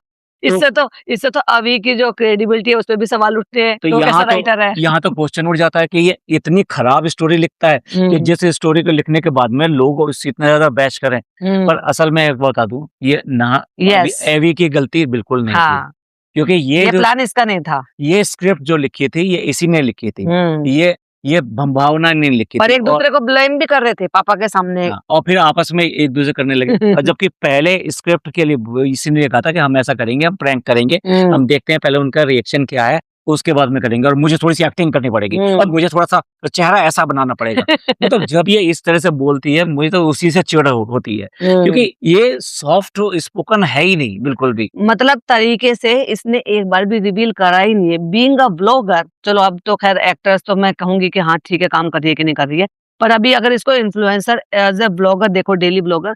तो इससे तो अभी की जो क्रेडिबिलिटी है, उसपे भी सवाल उठते हैं, तो कि वो कैसा राइटर है। यहाँ तो क्वेश्चन उठ जाता है कि ये इतनी खराब स्टोरी लिखता है कि हुँ, जिस स्टोरी को लिखने के बाद में लोग उससे इतना ज़्यादा बहस करें। हुँ, पर असल में एक बात बता दूँ, ये ना अभी यस, एवी की गलती बिल्कुल नहीं थी। हाँ, क्योंकि ये प्लान इसका नहीं था। ये स्क्रिप्ट जो लिखी थी, ये इसी ने लिखी थी। हुँ, ये भावना ने लिखी पर थी, और एक-दूसरे को ब्लेम भी कर रहे थे पापा के सामने। हाँ, और फिर आपस में एक-दूसरे करने लगे। और जबकि पहले स्क्रिप्ट के लिए वो इसी ने कहा था कि हम ऐसा करेंगे, हम प्रैंक करेंगे, हुँ, हम देखते हैं पहले उनका रिएक्शन क्या है, उसके बाद में करेंगे, और मुझे थोड़ी-सी एक्टिंग करनी पड़ेगी और हुँ। मुझे थोड़ा-सा चेहरा ऐसा बनाना पड़ेगा। मतलब जब ये इस तरह से बोलती है, मुझे तो उसी से चिढ़ होती है, हुँ। क्योंकि ये सॉफ्ट स्पोकन है ही नहीं, बिल्कुल भी। मतलब तरीके से इसने एक बार भी रिवील करा ही नहीं है। बीइंग अ व्लॉगर, चलो अब तो खैर एक्टर्स तो मैं कहूँगी कि हाँ ठीक है, काम कर रही है कि नहीं कर रही है। पर अभी अगर इसको इन्फ्लुएंसर एज़ अ व्लॉगर देखो, डेली व्लॉगर,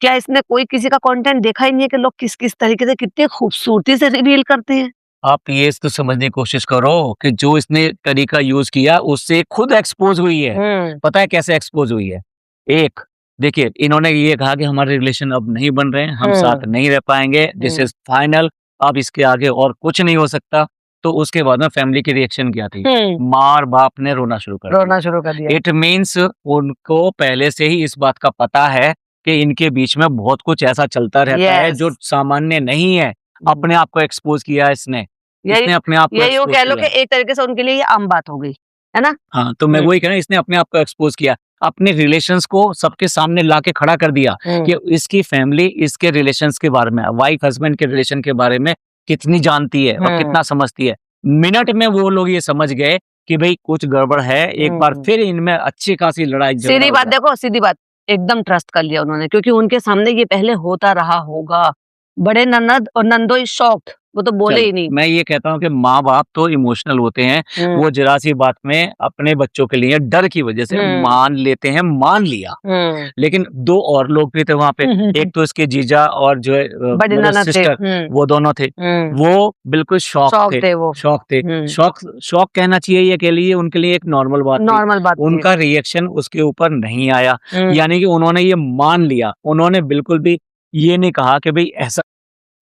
क्या इसने कोई किसी का कंटेंट देखा ही नहीं है कि लोग किस-किस तरीके से कितनी खूबसूरती से रिवील करते हैं? आप ये तो समझने की कोशिश करो कि जो इसने तरीका यूज़ किया, उससे खुद एक्सपोज़ हुई है। हुँ, पता है कैसे एक्सपोज़ हुई है? एक, देखिए इन्होंने ये कहा कि हमारे रिलेशन अब नहीं बन रहे हैं, हम साथ हुँ, नहीं रह पाएँगे, दिस हुँ, इज़ फाइनल, अब इसके आगे और कुछ नहीं हो सकता। तो उसके बाद में फैमिली की रिएक्शन क्या थी? हुँ। माँ-बाप ने रोना शुरू कर दिया। रोना शुरू कर दिया। इट मीन्स उनको पहले से ही इस बात का पता है कि इनके बीच में बहुत कुछ ऐसा चलता रहता है यस। जो सामान्य नहीं है। हुँ। अपने आप को एक्सपोज़ किया है इसने। यही इसने अपने आप को यही वो एक्सपोज़ कह लो किया। कि एक तरीके से उनके लिए ये आम बात हो गई, है ना? हाँ, तो मैं हुँ, वही कह रहा हूँ, इसने अपने आप को एक्सपोज़ किया। अपने रिलेशंस को सबके सामने लाके खड़ा कर दिया हुँ, कि इसकी फैमिली इसके रिलेशंस के बारे में, वाइफ हस्बैंड के रिलेशन के बारे में कितनी जानती है और हुँ, कितना समझती है। मिनट में वो लोग ये समझ गए कि भाई कुछ गड़बड़ है, एक बार फिर इनमें अच्छी खासी लड़ाई झगड़ा सीधी हो बात गया। देखो, सीधी बात, एकदम ट्रस्ट कर लिया उन्होंने क्योंकि उनके सामने ये पहले होता रहा होगा। बड़े ननद और नंदोई शॉक्ड, वो तो बोले चलो, ही नहीं। मैं ये कहता हूँ कि माँ-बाप तो इमोशनल होते हैं, हुँ, वो ज़रा-सी बात में अपने बच्चों के लिए डर की वजह से हुँ, मान लेते हैं, मान लिया। हुँ। लेकिन 2 और लोग भी थे वहाँ पे, एक तो इसके जीजा और जो है बड़ी मतलब ननद थे। सिस्टर, वो दोनों थे। हुँ, वो बिल्कुल शॉक्ड थे वो। शॉक थे। हुँ, शॉक कहना चाहिए ये कह लीजिए उनके लिए एक नॉर्मल बात थी। नॉर्मल बात थी। उनका रिएक्शन उसके ऊपर नहीं आया, हुँ, यानी कि उन्होंने ये मान लिया। उन्होंने बिल्कुल भी ये नहीं कहा कि भई ऐसा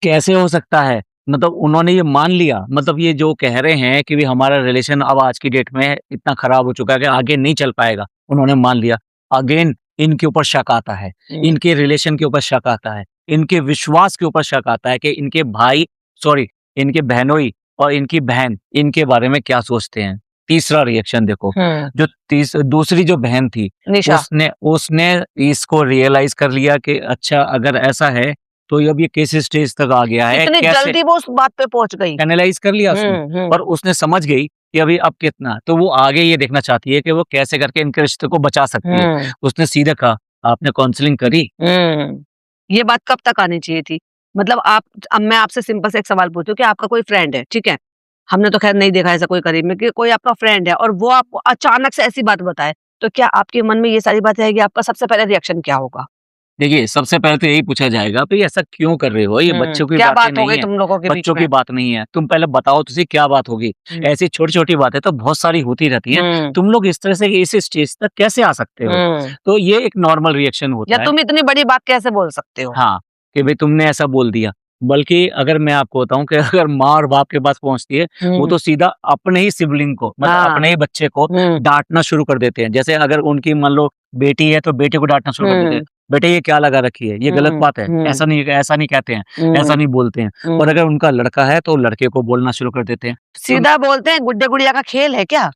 कैसे हो सकता है? मतलब उन्होंने ये मान लिया, मतलब ये जो कह रहे हैं कि भई हमारा रिलेशन अब आज की डेट में इतना खराब हो चुका है कि आगे नहीं चल पाएगा, उन्होंने मान लिया। अगेन इनके ऊपर शक आता है, हुँ, इनके रिलेशन के ऊपर शक आता है, इनके विश्वास के ऊपर शक आता है कि इनके भाई सॉरी इनके बहनोई और इनकी बहन इनके बारे में क्या सोचते हैं। तीसरा रिएक्शन देखो, हुँ, जो दूसरी जो बहन थी, निशा। उसने उसने इसको रियलाइज़ कर लिया कि अच्छा अगर ऐसा है तो अब ये किस स्टेज तक आ गया है, इतनी कैसे जल्दी वो उस बात पे पहुँच गई। एनालाइज़ कर लिया उसने हुँ, और उसने समझ गई कि अभी अब कितना, तो वो आगे ये देखना चाहती है कि वो कैसे करके इनके रिश्ते को बचा सकती है। हुँ, उसने सीधे कहा, "आपने काउंसलिंग करी?" हुँ। ये बात कब तक आनी चाहिए थी? मतलब आप अब मैं आपसे सिंपल सा एक सवाल पूछती हूँ कि आपका कोई फ्रेंड है, ठीक है? हमने तो खैर नहीं देखा ऐसा कोई करीब में कि कोई आपका फ्रेंड है और वो आपको अचानक से ऐसी बात बताए, तो क्या आपके मन में ये सारी बातें आएगी, आपका सबसे पहले रिएक्शन क्या होगा? देखिए, सबसे पहले तो यही पूछा जाएगा, भई ऐसा क्यों कर रहे हो? ये बच्चों की क्या बातें बात हो नहीं गई है, तुम लोगों के बीच बच्चों में? की बात नहीं है। तुम पहले बताओ तो सही क्या बात होगी? हुँ, ऐसी छोटी-छोटी बातें तो बहुत सारी होती रहती हैं। हुँ, तुम लोग इस तरह से इस स्टेज तक कैसे आ सकते हो? हुँ। तो ये एक नॉर्मल रिएक्शन या होता है। तुम इतनी बड़ी बात कैसे बोल सकते हो? हाँ, कि भई तुमने ऐसा बोल दिया। बल्कि अगर मैं आपको बताऊँ कि अगर माँ और बाप के पास पहुँचती है, वो हुँ, तो सीधा अपने ही सिबलिंग को मतलब हाँ, अपने ही बच्चे को हुँ, डाँटना शुरू कर देते हैं। जैसे अगर उनकी मान लो बेटी है, तो बेटे को डाँटना शुरू कर देते हैं। हुँ, बेटे ये क्या लगा रखी है? ये गलत हुँ, बात है। हुँ, ऐसा नहीं कहते हैं, ऐसा हुँ, नहीं बोलते हैं। और हुँ। अगर उनका लड़का है, तो लड़के को बोलना शुरू कर देते हैं। तो सीधा बोलते हैं गुड्डे-गुड़िया का खेल है क्या?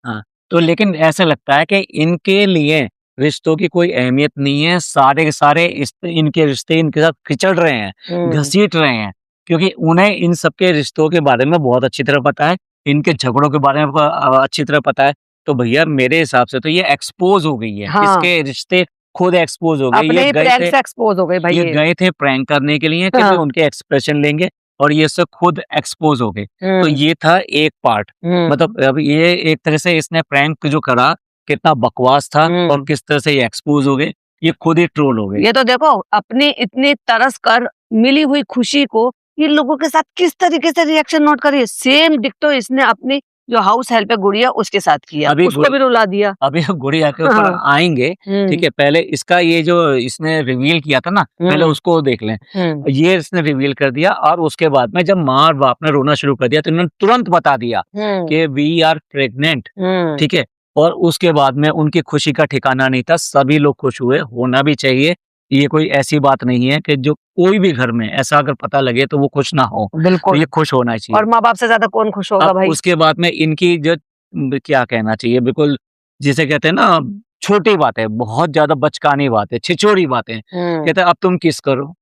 हाँ, तो लेकिन ऐसा लगता है कि इनके लिए रिश्तों की कोई अहमियत नहीं है, सारे के सारे इनके रिश्ते इनके साथ खिचड़ रहे हैं, हुँ, घसीट रहे हैं, क्योंकि उन्हें इन सब के रिश्तों के बारे में बहुत अच्छी तरह पता है, इनके झगड़ों के बारे में अच्छी तरह पता है। तो भैया मेरे हिसाब से तो ये एक्सपोज़ हो गई है, हाँ, इसके रिश्ते खुद एक्सपोज़ हो गए। अपने ही प्रैंक से एक्सपोज़ हो गई भाई ये ये। गए थे प्रैंक करने के लिए कि वे हाँ, उनके एक्सप्रेशन लेंगे और ये सब खुद एक्सपोज़ हो गए। तो हुँ, ये था एक पार्ट। हुँ, मतलब अब ये एक तरह से इसने प्रैंक जो करा, कितना बकवास था और हुँ। किस तरह से ये एक्सपोज़ हो गए, ये खुद ही ट्रोल हो गए। ये तो देखो अपनी इतनी तरस कर मिली हुई खुशी को इन लोगों के साथ किस तरीके से रिएक्शन नोट करिए सेम डिक्टो इसने अपनी जो हाउस हेल्प है गुड़िया उसके साथ किया अभी उसको भी रुला दिया। अभी हम गुड़िया के ऊपर हाँ, आएँगे, ठीक हम्म है? पहले इसका ये जो इसने रिवील किया था ना, पहले हम्म उसको देख लें। हम्म ये इसने रिवील कर दिया और उसके बाद में जब माँ और बाप ने रोना शुरू कर दिया, तो इन्होंने तुरंत बता दिया हम्म कि वी आर प्रेग्नेंट, हम्म ठीक है? और उसके बाद में उनकी खुशी का ठिकाना नहीं था, सभी लोग खुश हुए, होना भी चाहिए। ये कोई ऐसी बात नहीं है कि जो कोई भी घर में ऐसा अगर पता लगे तो वो खुश ना हो, तो बिल्कुल। ये खुश होना चाहिए। और माँ बाप से ज्यादा कौन खुश होगा अब भाई। उसके बाद में इनकी जो क्या कहना चाहिए बिल्कुल जिसे कहते हैं ना छोटी बात है, बहुत ज़्यादा बचकानी बात है, छिछोरी बातें। हम्म कहते हैं अब तुम किस करो।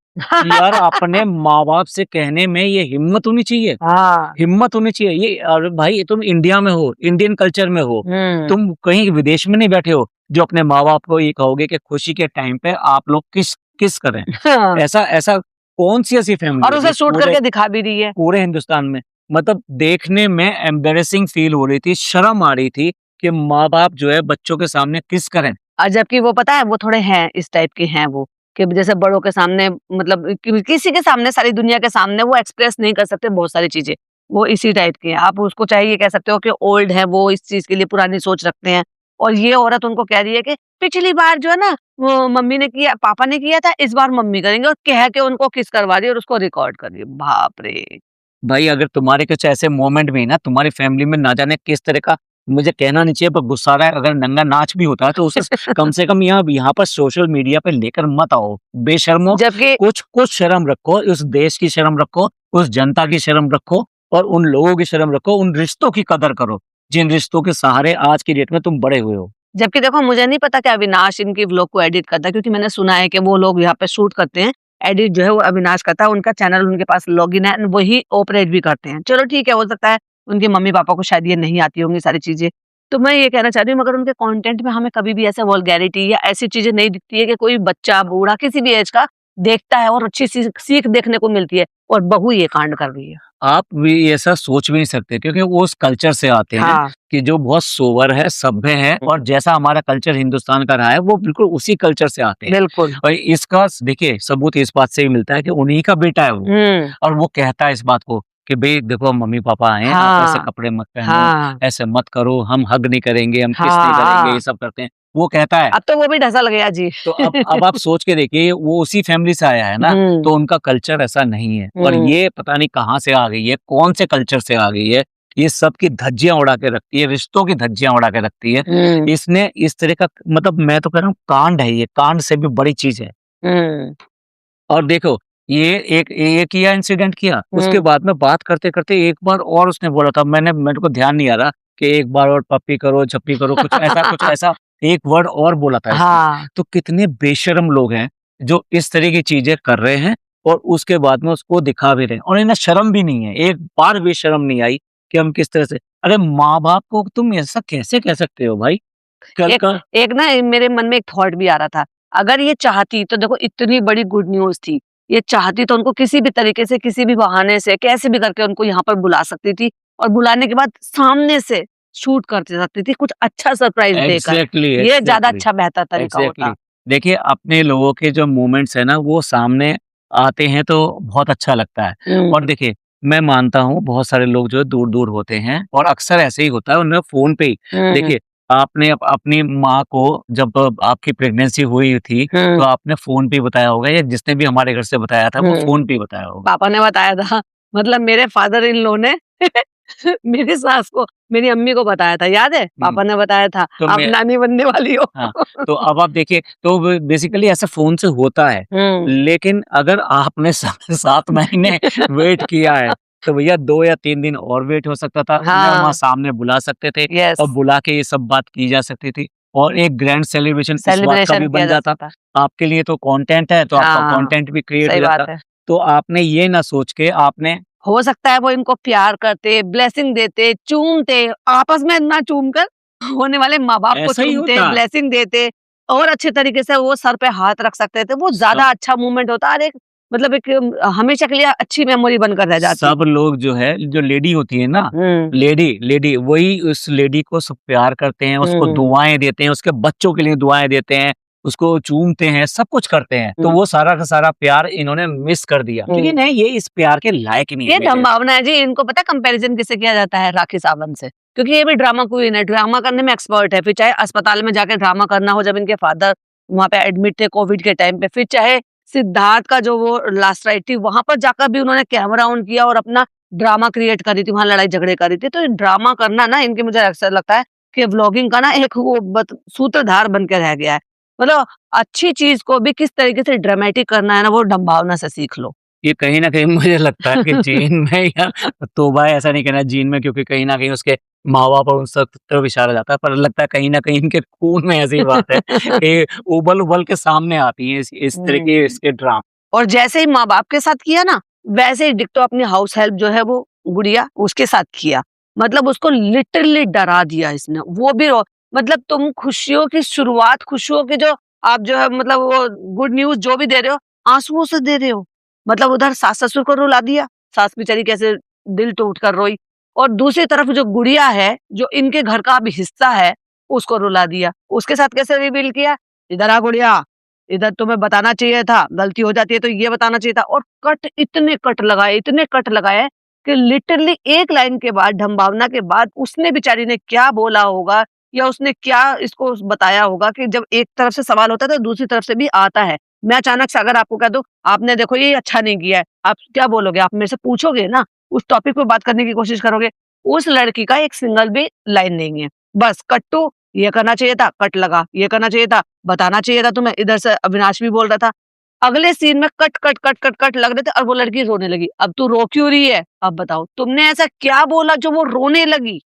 यार अपने माँ-बाप से कहने में ये हिम्मत होनी चाहिए। हाँ हिम्मत होनी चाहिए। ये अरे भाई तुम इंडिया में हो, इंडियन कल्चर में हो, हम्म तुम कहीं विदेश में नहीं बैठे हो, जो अपने माँ-बाप को ये कहोगे कि खुशी के टाइम पे आप लोग किस किस करें। हाँ, ऐसा ऐसा कौन-सी ऐसी फैमिली और होगी उसे शूट पूरे करके दिखा भी रही है। पूरे हिंदुस्तान में। मतलब देखने में एम्बैरेसिंग फ़ील हो रही थी, शर्म आ रही थी कि माँ-बाप जो है बच्चों के सामने किस करें। और जबकि वो पता है वो थोड़े हैं इस टाइप के हैं वो कि जैसे बड़ों के सामने मतलब किसी के सामने सारी दुनिया के सामने वो एक्सप्रेस नहीं कर सकते बहुत सारी चीजें। वो इसी टाइप के हैं। आप उसको चाहे ये कह सकते हो कि ओल्ड है वो इस चीज के लिए पुरानी सोच रखते हैं। और ये औरत उनको कह रही है कि पिछली बार जो है ना वो मम्मी ने किया पापा ने किया था इस बार मम्मी करेंगे और कह के उनको किस करवा रही है और उसको रिकॉर्ड कर रही है। बाप रे। भाई अगर तुम्हारे कुछ ऐसे मोमेंट भी ना तुम्हारी फैमिली में ना जाने किस तरह का मुझे कहना नहीं चाहिए पर गुस्सा आ रहा है अगर नंगा नाच भी होता है तो उसे कम से कम यहाँ पर सोशल मीडिया पे लेकर मत आओ बेशर्मो। जबकि कुछ कुछ शर्म रखो उस देश की शर्म रखो उस जनता की शर्म रखो और उन लोगों की शर्म रखो उन रिश्तों की कदर करो जिन रिश्तों के सहारे आज की डेट में तुम बड़े हुए हो। जबकि देखो मुझे नहीं पता कि अविनाश इनकी व्लॉग को एडिट करता है क्योंकि मैंने सुना है कि वो लोग यहाँ पे शूट करते हैं। एडिट जो है वो अविनाश करता है, उनका चैनल उनके पास लॉगिन है and वही ऑपरेट भी करते हैं। चलो ठीक है, हो सकता है उनके मम्मी-पापा को शायद ये नहीं आती होंगी सारी चीज़ें। तो मैं ये कहना चाह रही हूँ मगर उनके कंटेंट में हमें कभी भी ऐसा वल्गैरिटी या ऐसी चीज़ें नहीं दिखती है कि कोई बच्चा, बूढ़ा किसी भी एज का देखता है और अच्छी सीख देखने को मिलती है और बहू ये कांड कर रही है। आप भी ऐसा सोच भी नहीं सकते क्योंकि वो उस कल्चर से आते हैं हाँ, कि जो बहुत सोबर है, सभ्य है और जैसा हमारा कल्चर हिंदुस्तान का रहा है, वो बिल्कुल उसी कल्चर से आते हैं। बिल्कुल। और इसका देखिए सबूत इस बात से भी मिलता है कि उन्हीं का बेटा है वो हुँ, और वो कहता है इस बात को कि भई देखो मम्मी-पापा आए हैं, आप ऐसे हाँ, कपड़े मत पहनो, हाँ, ऐसे मत करो, हम हग नहीं करेंगे, हम किस नहीं करेंगे, ये हाँ। सब करते हैं। वो कहता है। अब तो वो भी ढसल गया जी। तो अब आप सोच के देखिए वो उसी फैमिली से आया है ना, हुँ, तो उनका कल्चर ऐसा नहीं है और हुँ, ये पता नहीं कहाँ से आ गई है, कौन से कल्चर से आ गई है, ये सब की धज्जियाँ उड़ा के रखती है, रिश्तों की धज्जियाँ उड़ा के रखती है। हुँ, इसने इस तरह का मतलब मैं तो कह रहा हूँ कांड है ये, कांड से भी बड़ी चीज़ है। हुँ, और देखो ये ये किया इंसिडेंट किया, उसके हुँ। बाद में बात करते-करते एक बार और उसने बोला था मेरे को ध्यान नहीं आ रहा कि एक बार और पप्पी करो, झप्पी करो, कुछ ऐसा एक वर्ड और बोला था इसने। हाँ, तो कितने बेशर्म लोग हैं जो इस तरह की चीज़ें कर रहे हैं और उसके बाद में उसको दिखा भी रहे हैं और इन्हें शर्म भी नहीं है, एक बार भी शर्म नहीं आई कि हम किस तरह से अरे माँ-बाप को तुम ऐसा कैसे कह सकते हो भाई? कल एक का एक ना मेरे मन में एक थॉट भी आ रहा था। अगर ये चाहती तो देखो इतनी बड़ी गुड न्यूज़ थी। ये चाहती तो उनको किसी भी तरीके से, किसी भी बहाने से, कैसे भी करके उनको यहाँ पर बुला सकती थी और बुलाने के बाद सामने से शूट कर सकती थी, कुछ अच्छा सरप्राइज़ देकर। एग्ज़ैक्टली, ये ज़्यादा एग्ज़ैक्टली। अच्छा बेहतर तरीका एग्ज़ैक्टली। होता। देखिए, अपने लोगों के जो मोमेंट्स हैं ना, वो सामने आते हैं तो बहुत अच्छा लगता है। हुँ, और देखिए, मैं मानता हूँ बहुत सारे लोग जो है दूर-दूर होते हैं और अक्सर ऐसे ही होता है उन्हें फ़ोन पे ही हुँ, देखिए, आपने अपनी माँ को जब आपकी प्रेगनेंसी हुई थी, तो हुँ, आपने फ़ोन पे ही बताया होगा या जिसने भी हमारे घर से बताया था, वो हुँ। फ़ोन पे ही बताया होगा। पापा ने बताया था मतलब मेरे फादर इन लॉ ने मेरी सास को मेरी अम्मी को बताया था, याद है? हुँ, पापा ने बताया था, तो आप मैं नानी बनने वाली हो। हाँ, तो अब आप देखिए तो बेसिकली ऐसा फ़ोन से होता है। हुँ। लेकिन अगर आपने 7 महीने वेट किया है, तो भैया 2 या 3 दिन और वेट हो सकता था। उन्हें वहाँ हाँ, सामने बुला सकते थे यस, और बुला के ये सब बात की जा सकती थी और एक ग्रैंड सेलिब्रेशन इस बात का सेलिब्रेशन भी किया बन जा जाता। सकता। आपके लिए तो कंटेंट है, तो आपका हाँ, कंटेंट भी क्रिएट हो सही जाता। बात है। तो आपने ये ना सोच के आपने हो सकता है वो इनको प्यार करते, ब्लेसिंग देते, चूमते, आपस में ना चूम कर होने वाले माँ-बाप को ऐसा ही चूमते, होता। ब्लेसिंग देते और अच्छे तरीके से वो सर पे हाथ रख सकते थे। वो सब ज़्यादा अच्छा मोमेंट होता और एक मतलब एक हमेशा के लिए अच्छी मेमोरी बनकर रह जाती। सब लोग जो है, जो लेडी होती है ना, हुँ, लेडी लेडी वही उस लेडी को सब प्यार करते हैं, उसको हुँ, दुआएँ देते हैं, उसके बच्चों के लिए दुआएँ देते हैं, उसको चूमते हैं, सब कुछ करते हैं। तो हुँ, वो सारा का सारा प्यार इन्होंने मिस कर दिया क्योंकि हुँ। नहीं ये इस प्यार के लायक नहीं है ये मेरे संभावना है जी, इनको पता है कंपैरिज़न किससे किया जाता है? राखी सावंत से। क्योंकि ये भी ड्रामा क्वीन है, ड्रामा करने में एक्सपर्ट है। फिर चाहे अस्पताल में जाके ड्रामा करना हो जब इनके फादर वहाँ पे एडमिट थे कोविड के टाइम पे, फिर चाहे सिद्धार्थ का जो वो लास्ट राइड थी, वहाँ पर जाकर भी उन्होंने कैमरा ऑन किया और अपना ड्रामा क्रिएट करी थी, वहाँ लड़ाई झगड़े करी थी। तो ये ड्रामा करना ना इनके मुझे ऐसा लगता है कि व्लॉगिंग का ना एक वो सूत्रधार बन के रह गया है। मतलब अच्छी चीज़ को भी किस तरीके से ड्रामेटिक करना है ना, वो डम्भावना से सीख लो। ये कहीं न कहीं मुझे लगता है कि जीन में या तोबा है ऐसा नहीं कहना जीन में क्योंकि कहीं न कहीं उसके माँ-बाप और उन सब तरफ इशारा जाता है, पर लगता है कहीं न कहीं इनके खून में ऐसी बात है कि उबल-उबल के सामने आती हैं इस तरह के हुँ। इसके ड्रामा। और जैसे ही माँ-बाप के साथ किया ना, वैसे ही डिट्टो अपनी हाउस हेल्प जो है वो गुड़िया उसके साथ किया। मतलब उसको लिटरली डरा दिया इसने। वो भी मतलब तुम खुशियों की शुरुआत, खुशियों की जो आप जो है मतलब वो गुड न्यूज़ जो भी दे रहे हो, आँसुओं से दे रहे हो। मतलब उधर सास-ससुर को रुला दिया, सास बेचारी कैसे दिल टूट कर रोई और दूसरी तरफ जो गुड़िया है, जो इनके घर का अब हिस्सा है, उसको रुला दिया। उसके साथ कैसे रिवील किया, "इधर आ गुड़िया, इधर तुम्हें बताना चाहिए था, गलती हो जाती है तो ये बताना चाहिए था और कट इतने कट लगाए कि लिटरली एक लाइन के बाद ढंबावना के बाद उसने बेचारी ने क्या बोला होगा या उसने क्या इसको बताया होगा कि जब एक तरफ से सवाल होता है तो दूसरी तरफ से भी आता है। मैं अचानक से अगर आपको कह दूँ, आपने देखो ये अच्छा नहीं किया है, आप क्या बोलोगे? आप मेरे से पूछोगे ना, उस टॉपिक पे बात करने की कोशिश करोगे। उस लड़की का एक सिंगल भी लाइन नहीं है। बस कट टू ये करना चाहिए था, कट लगा, ये करना चाहिए था, बताना चाहिए था तुम्हें, इधर से अविनाश भी बोल रहा था। अगले सीन में कट लग रहे थे और वो लड़की रोने लगी। अब तू रो क्यों रही है? अब बताओ, तुमने ऐसा क्या बोला जो वो रोने लगी?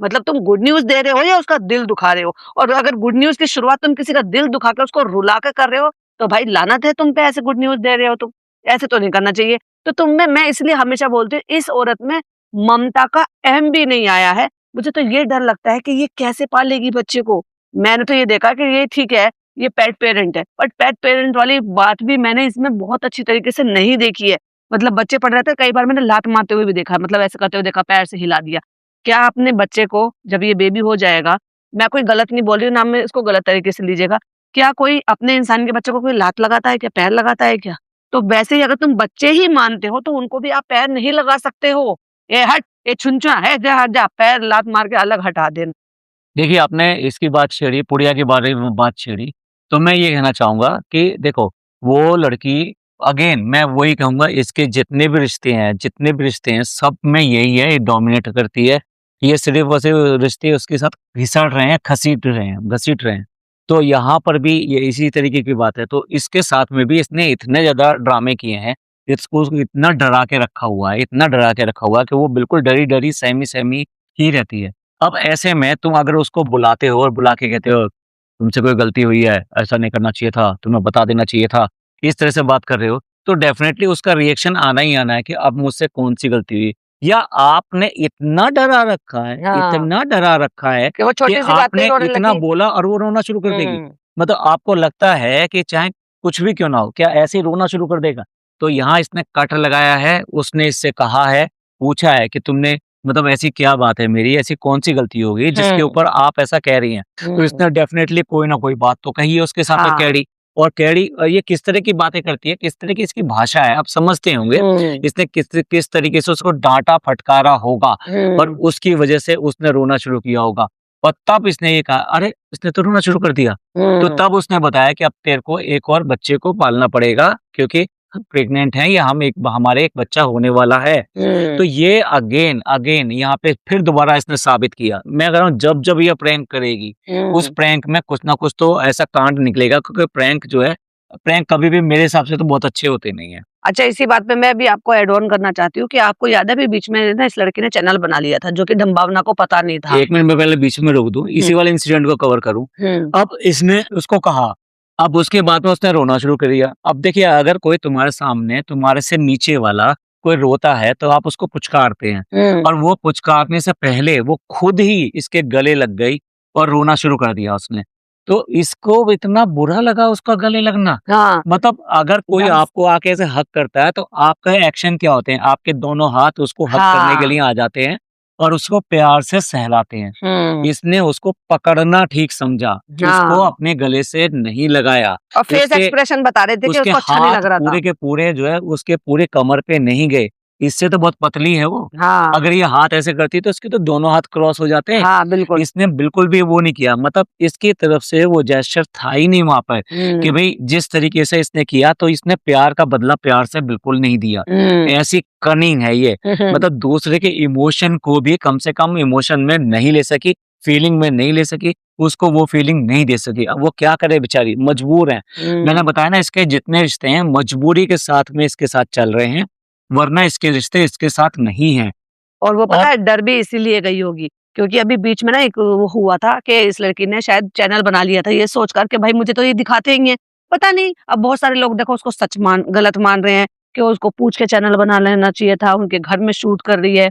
मतलब तुम गुड न्यूज़ दे रहे हो या उसका दिल दुखा रहे हो? और अगर गुड न्यूज़ की शुरुआत तुम किसी का दिल दुखा के उसको रुला के कर रहे हो, तो भाई लानत है तुम पे ऐसे गुड न्यूज़ दे रहे हो तुम। ऐसे तो नहीं करना चाहिए। तो तुम में मैं इसलिए हमेशा बोलती हूँ इस औरत में ममता का एम भी नहीं आया है। मुझे तो ये डर लगता है कि ये कैसे पालेगी बच्चे को। मैंने तो ये देखा कि ये ठीक है, ये पेट पेरेंट है, बट पेट पेरेंट वाली बात भी मैंने इसमें बहुत अच्छी तरीके से नहीं देखी है। मतलब बच्चे पढ़ रहे थे, कई बार मैंने लात मारते हुए भी देखा है, मतलब ऐसे करते हुए देखा, पैर से हिला दिया। क्या अपने बच्चे को जब ये बेबी हो जाएगा, मैं कोई गलत नहीं बोल रही हूँ, ना मैं इसको गलत तरीके से लीजिएगा। क्या कोई अपने इंसान के बच्चे को कोई लात लगाता है क्या? पैर लगाता है क्या? तो वैसे ही अगर तुम बच्चे ही मानते हो, तो उनको भी आप पैर नहीं लगा सकते हो। ए हट! ए छुनछुना है, जा हट जा, पैर लात मार के अलग हटा देना। देखिए, आपने इसकी बात छेड़ी, पुड़िया के बारे में बात छेड़ी, तो मैं ये कहना चाहूँगा कि देखो, वो लड़की अगेन मैं वही कहूँगा इसके जितने भी रिश्ते हैं, सब में यही है, ये डोमिनेट करती है। ये सिर्फ़ और सिर्फ़ रिश्ते उसके साथ घिसड़ रहे हैं, घसीट रहे हैं। तो यहाँ पर भी ये इसी तरीके की बात है, तो इसके साथ में भी इसने इतने ज़्यादा ड्रामे किए हैं, इसको इतना डरा के रखा हुआ है, इतना डरा के रखा हुआ है कि वो बिल्कुल डरी-डरी, सहमी-सहमी ही रहती है। अब ऐसे में तुम अगर उसको बुलाते हो और बुला के कहते हो, तुमसे कोई गलती हुई है, ऐसा नहीं करना चाहिए था, तुम्हें बता देना चाहिए था, इस तरह से बात कर रहे हो, तो डेफ़िनेटली उसका रिएक्शन आना ही आना है कि अब मुझसे कौन-सी गलती हुई? या आपने हाँ, इतना डरा रखा है कि वो कि छोटी-सी बात पे ही आपने रोने इतना लगी। बोला और वो रोना शुरू कर देगी। हुँ, मतलब आपको लगता है कि चाहे कुछ भी क्यों ना हो, क्या ऐसे ही रोना शुरू कर देगा? तो यहाँ इसने कट लगाया है, उसने इससे कहा है, पूछा है कि तुमने मतलब ऐसी क्या बात है मेरी, ऐसी कौन-सी गलती हो गई जिसके हुँ, ऊपर आप ऐसा कह रही हैं? तो हुँ, इसने डेफ़िनेटली कोई ना कोई बात तो कही है उसके साथ में हाँ, कैड़ी और कैड़ी ये किस तरह की बातें करती है, किस तरह की इसकी भाषा है, आप समझते होंगे। हुँ, इसने किस तरीके से उसको डाँटा फटकारा होगा और हुँ, उसकी वजह से उसने रोना शुरू किया होगा। और तब इसने ये कहा, "अरे! इसने तो रोना शुरू कर दिया।" तो हुँ, तब उसने बताया कि अब तेरे को एक और बच्चे को पालना पड़ेगा क्योंकि हम प्रेग्नेंट हैं या हमारे एक बच्चा होने वाला है। तो हुँ, ये अगेन यहाँ पे फिर दोबारा इसने साबित किया। मैं कह रहा हूँ जब-जब ये प्रैंक करेगी, उस हुँ। प्रैंक में कुछ ना कुछ तो ऐसा कांड निकलेगा क्योंकि प्रैंक कभी भी मेरे हिसाब से तो बहुत अच्छे होते नहीं हैं। अच्छा, इसी बात पे मैं भी आपको ऐड ऑन करना चाहती हूँ कि आपको याद है अभी बीच में ना इस लड़की ने चैनल बना लिया था, जो कि डम्बावना को पता नहीं था। 1 मिनट मैं पहले बीच में रोक दूँ, हुँ, इसी वाले इंसिडेंट को कवर करूँ। हुँ, अब इसने उसको कहा, अब उसके बाद में उसने रोना शुरू कर दिया। अब देखिए अगर कोई तुम्हारे सामने तुम्हारे से नीचे वाला कोई रोता है तो आप उसको पुचकारते हैं हुँ, और वो पुचकारने से पहले वो खुद ही इसके गले लग गई और रोना शुरू कर दिया उसने। तो इसको इतना बुरा लगा उसका गले लगना। हाँ, मतलब अगर कोई दस आपको आके ऐसे हग करता है तो आपका एक्शन क्या होते हैं? आपके दोनों हाथ उसको हग करने के हाँ, लिए आ जाते हैं और उसको प्यार से सहलाते हैं। हुँ, इसने उसको पकड़ना ठीक समझा, उसको हाँ, अपने गले से नहीं लगाया। और फेस उसके एक्सप्रेशन बता रहे थे कि उसके उसको अच्छा नहीं हाथ लग रहा था। पूरे के पूरे जो है उसके पूरे कमर पे नहीं गए। इससे तो बहुत पतली है वो। हाँ, अगर ये हाथ ऐसे करती तो इसके तो दोनों हाथ क्रॉस हो जाते। हाँ, बिल्कुल। इसने बिल्कुल भी वो नहीं किया मतलब इसकी तरफ से वो जेस्चर था ही नहीं वहाँ पर कि हुँ, भई जिस तरीके से इसने किया तो इसने प्यार का बदला प्यार से बिल्कुल नहीं दिया। हुँ, ऐसी कनिंग है ये। हुँ, हुँ, मतलब दूसरे के इमोशन को भी कम से कम इमोशन में नहीं ले सकी, फीलिंग में नहीं ले सकी, उसको वो फीलिंग नहीं दे सकी। अब वो क्या करे बेचारी, मजबूर है। मैंने हुँ। बताया ना इसके जितने रिश्ते हैं मजबूरी के साथ में इसके साथ चल रहे हैं, वरना इसके रिश्ते इसके साथ नहीं हैं। और वो पता और है डर भी इसीलिए गई होगी, क्योंकि अभी बीच में ना एक वो हुआ था कि इस लड़की ने शायद चैनल बना लिया था ये सोचकर के भाई मुझे तो ये दिखाते ही हैं। पता नहीं अब बहुत सारे लोग देखो उसको गलत मान रहे हैं कि उसको पूछ के चैनल बना लेना चाहिए था, उनके घर में शूट कर रही है।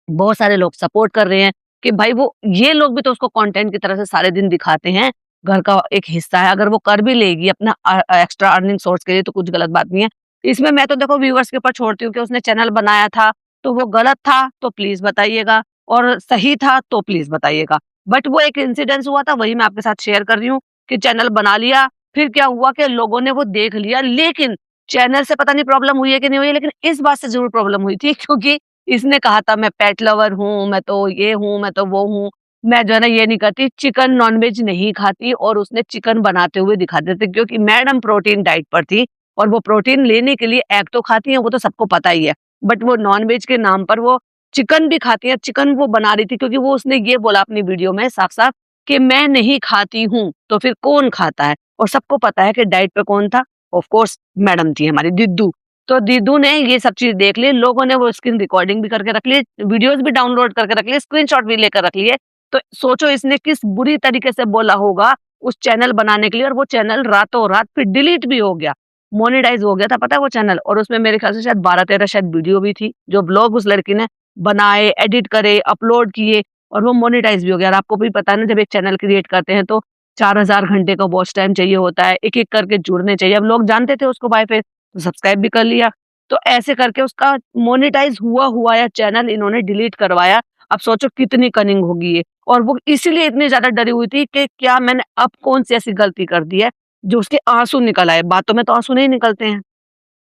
बहुत सारे लोग सपोर्ट कर रहे हैं कि भाई वो ये लोग भी तो उसको कंटेंट की तरह से सारे दिन दिखाते हैं, घर का एक हिस्सा है, अगर वो कर भी लेगी अपना एक्स्ट्रा अर्निंग सोर्स के लिए तो कुछ गलत बात नहीं है। इसमें मैं तो देखो व्यूअर्स के ऊपर छोड़ती हूँ कि उसने चैनल बनाया था, तो वो गलत था तो प्लीज़ बताइएगा और सही था तो प्लीज़ बताइएगा। बट वो एक इंसिडेंस हुआ था वही मैं आपके साथ शेयर कर रही हूँ कि चैनल बना लिया, फिर क्या हुआ कि लोगों ने वो देख लिया लेकिन चैनल से पता नहीं प्रॉब्लम हुई है कि नहीं हुई है, लेकिन इस बात से ज़रूर प्रॉब्लम हुई थी क्योंकि इसने कहा था मैं पेट लवर हूँ, मैं तो ये हूँ, मैं तो वो हूँ। मैं जो है ना ये नहीं करती, चिकन नॉन-वेज नहीं खाती और उसने चिकन बनाते हुए दिखा दिया था क्योंकि मैडम प्रोटीन डाइट पर थी और वो प्रोटीन लेने के लिए एग तो खाती हैं, वो तो सबको पता ही है। बट वो नॉन-वेज के नाम पर वो चिकन भी खाती हैं, चिकन वो बना रही थी क्योंकि वो उसने ये बोला अपनी वीडियो में साफ-साफ कि मैं नहीं खाती हूँ, तो फिर कौन खाता है? और सबको पता है कि डाइट पे कौन था? ऑफ कोर्स मैडम थी हमारी दीदू। तो दीदू ने ये सब चीज़ देख ली, लोगों ने वो स्क्रीन रिकॉर्डिंग भी करके रख ली, वीडियोज़ भी डाउनलोड करके रख लिए, स्क्रीनशॉट भी लेकर रख लिए। तो सोचो इसने किस बुरी तरीके से बोला होगा उस चैनल बनाने के लिए और वो चैनल रातों-रात फिर डिलीट भी हो गया। मोनेटाइज़ हो गया था पता है वो चैनल और उसमें मेरे ख्याल से शायद 12-13 शायद वीडियो भी थी, जो व्लॉग उस लड़की ने बनाए, एडिट करे, अपलोड किए और वो मोनेटाइज भी हो गया। और आपको भी पता है ना, जब एक चैनल क्रिएट करते हैं तो 4000 घंटे का वॉच टाइम चाहिए होता है, एक-एक करके जुड़ने चाहिए। अब लोग जानते थे उसको बाय फेस, तो सब्सक्राइब भी कर लिया। तो ऐसे करके उसका मोनेटाइज हुआ या चैनल इन्होंने डिलीट करवाया। अब सोचो कितनी कनिंग होगी ये। और वो इसीलिए इतनी ज़्यादा डरी हुई थी कि क्या मैंने अब कौन-सी ऐसी गलती कर दी है, जो उसके आँसू निकल आए। बातों में तो आँसू नहीं निकलते हैं।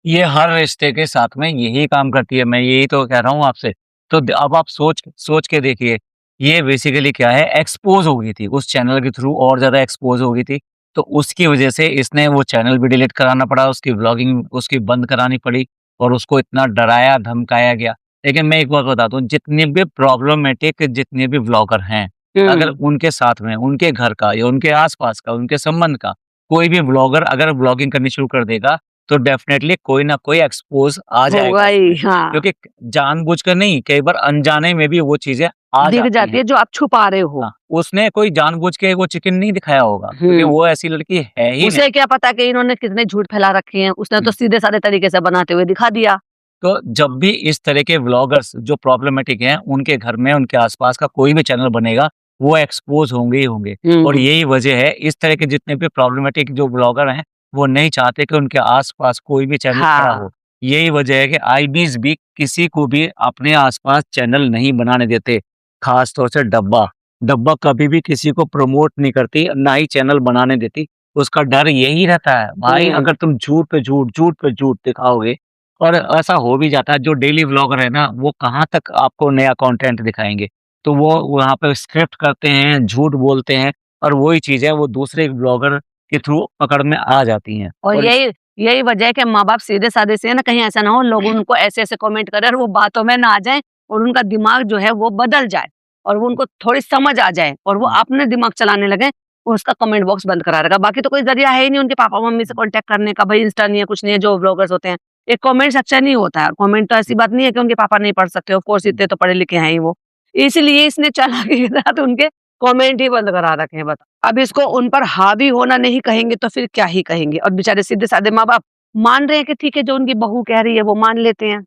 ये हर रिश्ते के साथ में यही काम करती है, मैं यही तो कह रहा हूँ आपसे। तो अब आप सोच सोच के देखिए, ये बेसिकली क्या है, एक्सपोज़ हो गई थी, उस चैनल के थ्रू और ज़्यादा एक्सपोज़ हो गई थी। तो उसकी वजह से इसने वो चैनल भी डिलीट कराना पड़ा, उसकी व्लॉगिंग उसकी बंद करानी पड़ी और उसको इतना डराया, धमकाया गया। लेकिन मैं एक बात बताता हूँ, जितने भी प्रॉब्लमैटिक जितने भी व्लॉगर हैं, अगर हुँ। उनके साथ में, उनके घर का या उनके आस-पास का, उनके संबंध का कोई भी व्लॉगर अगर व्लॉगिंग करनी शुरू कर देगा, तो डेफ़िनेटली कोई ना कोई एक्सपोज़ आ जाएगा होगा ही, उसमें। हाँ। क्योंकि जानबूझकर नहीं, कई बार अनजाने में भी वो चीज़ें आ दिख जाती जाती हैं। है जो आप छुपा रहे हो। हाँ, उसने कोई जानबूझ के वो चिकन नहीं दिखाया होगा, क्योंकि हुँ। वो ऐसी लड़की है ही नहीं। उसे क्या पता कि इन्होंने कितने झूठ फैला रखे हैं, उसने तो हुँ। सीधे-साधे तरीके से बनाते हुए दिखा दिया। तो जब भी इस तरह के व्लॉगर्स जो प्रॉब्लमैटिक हैं, उनके घर में, उनके आस-पास का कोई भी चैनल बनेगा, वो एक्सपोज़ होंगे ही होंगे। और हुँ। यही वजह है, इस तरह के जितने भी प्रॉब्लमैटिक जो व्लॉगर हैं, वो नहीं चाहते कि उनके आस-पास कोई भी चैनल खड़ा हाँ। हो। यही वजह है कि आईबीज़ भी किसी को भी अपने आस-पास चैनल नहीं बनाने देते, ख़ास तौर से डब्बा। डब्बा कभी भी किसी को प्रमोट नहीं करती, ना ही चैनल बनाने देती। उसका डर यही रहता है, भाई हुँ। अगर तुम झूठ पे झूठ दिखाओगे और ऐसा हो भी जाता है, जो डेली व्लॉगर है ना, वो कहाँ तक आपको नया कंटेंट दिखाएँगे। तो वो वहाँ पे स्क्रिप्ट करते हैं, झूठ बोलते हैं और वही चीज़ है वो दूसरे व्लॉगर के थ्रू पकड़ में आ जाती हैं। और और इस यही यही वजह है कि माँ-बाप सीधे-साधे से है ना, कहीं ऐसा ना हो लोग उनको ऐसे-ऐसे कमेंट करें और वो बातों में ना आ जाएँ और उनका दिमाग जो है वो बदल जाए और वो उनको थोड़ी समझ आ जाए और वो हुँ, अपने दिमाग चलाने लगें, उसका कमेंट बॉक्स बंद करा रखा। बाकी तो कोई ज़रिया है ही नहीं उनके पापा-मम्मी से कॉन्टैक्ट करने का, भई इंस्टा नहीं है, कुछ नहीं है, जो व्लॉगर्स होते हैं। एक कमेंट सेक्शन ही होता है, कमेंट तो ऐसी बात नहीं है कि उनके पापा नहीं पढ़ सकते, ऑफ कोर्स इतने तो पढ़े-लिखे हैं ही वो। इसलिए इसने चालाकी के साथ उनके कमेंट ही बंद करा रखे हैं, बताओ। अब इसको उन पर हावी होना नहीं कहेंगे तो फिर क्या ही कहेंगे। और बेचारे सीधे-साधे माँ-बाप मान रहे हैं कि ठीक है, जो उनकी बहू कह रही है वो मान लेते हैं।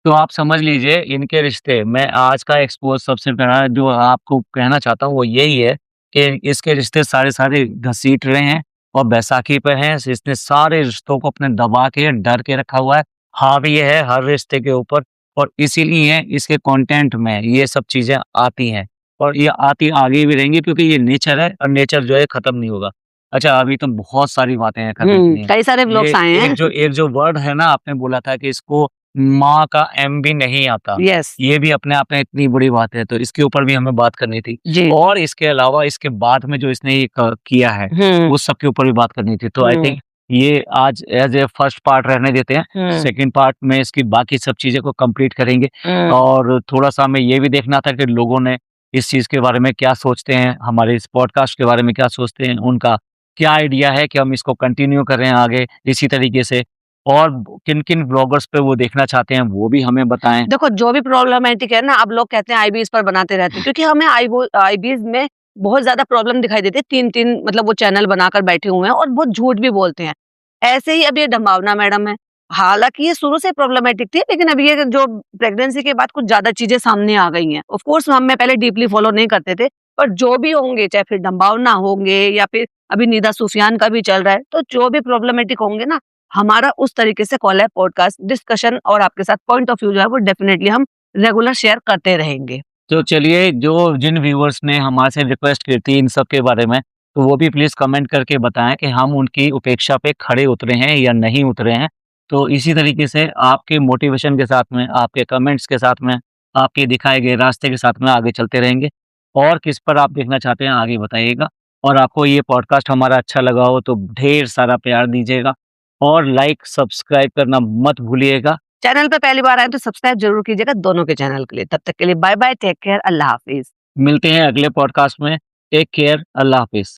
तो आप समझ लीजिए इनके रिश्ते, मैं आज का एक्सपोज़ सबसे पहला जो आपको कहना चाहता हूँ वो यही है कि इसके रिश्ते सारे घसीट रहे हैं और बैसाखी पे हैं। इसने सारे रिश्तों को अपने दबा के, डर के रखा हुआ है। हावी है हर रिश्ते के ऊपर और इसीलिए इसके कंटेंट में ये सब चीज़ें आती हैं और ये आती आगे भी रहेंगी, क्योंकि ये नेचर है और नेचर जो है खत्म नहीं होगा। अच्छा, अभी तो बहुत सारी बातें हैं खत्म करनी है। कई सारे ये व्लॉग्स आए हैं। एक जो वर्ड है ना, आपने बोला था कि इसको माँ का एम भी नहीं आता। यस। ये भी अपने आप में इतनी बड़ी बात है, तो इसके ऊपर भी हमें बात करनी थी। जी। और इसके अलावा इसके बाद में जो इसने ये क किया है, हुँ, उस सब के ऊपर भी बात करनी थी। तो आई हुँ, थिंक ये आज एज़ ए फर्स्ट पार्ट रहने देते हैं। हुँ, सेकंड पार्ट में इसकी बाकी सब चीज़ें को कंप्लीट करेंगे हुँ। और थोड़ा-सा हमें ये भी देखना था कि लोगों ने इस चीज़ के बारे में क्या सोचते हैं, हमारे इस पॉडकास्ट के बारे में क्या सोचते हैं, उनका क्या आइडिया है कि हम इसको कंटिन्यू करें आगे इसी तरीके से। और किन-किन व्लॉगर्स पे वो देखना चाहते हैं, वो भी हमें बताएँ। देखो, जो भी प्रॉब्लमैटिक है ना, अब लोग कहते हैं आईबीज़ पर बनाते रहते हैं क्योंकि हमें आईबीज़ में बहुत ज़्यादा प्रॉब्लम दिखाई देती है। 3-3 मतलब वो चैनल बनाकर बैठे हुए हैं और बहुत झूठ भी बोलते हैं। ऐसे ही अब ये डम्बावना मैडम है। हालाँकि ये शुरू से प्रॉब्लमैटिक थी, लेकिन अब ये जो प्रेगनेंसी के बाद कुछ ज़्यादा चीज़ें सामने आ गई हैं। ऑफ कोर्स हम मैं पहले डीपली फॉलो नहीं करते थे, पर जो भी होंगे, चाहे फिर डम्बावना होंगे या फिर अभी निदा सूफियान का भी चल रहा है, तो जो भी प्रॉब्लमैटिक होंगे ना, हमारा उस तरीके से कॉल है, पॉडकास्ट डिस्कशन और आपके साथ पॉइंट ऑफ व्यू जो है वो डेफिनिटली हम रेगुलर शेयर करते रहेंगे। तो चलिए, जो जिन व्यूअर्स ने हमारे से रिक्वेस्ट की थी इन सब के बारे में, तो वो भी प्लीज़ कमेंट करके बताएँ कि हम उनकी उपेक्षा पे खड़े उतरे हैं या नहीं उतरे हैं। तो इसी तरीके से आपके मोटिवेशन के साथ में, आपके कमेंट्स के साथ में, आपके दिखाए गए रास्ते के साथ में आगे चलते रहेंगे। और किस पर आप देखना चाहते हैं आगे बताइएगा। और आपको ये पॉडकास्ट हमारा अच्छा लगा हो तो ढेर सारा प्यार दीजिएगा और लाइक, सब्सक्राइब करना मत भूलिएगा। चैनल पे पहली बार आए तो सब्सक्राइब जरूर कीजिएगा दोनों के चैनल के लिए। तब तक के लिए बाय बाय, टेक केयर, अल्लाह हाफिज। मिलते हैं अगले पॉडकास्ट में। टेक केयर, अल्लाह हाफ़िज़।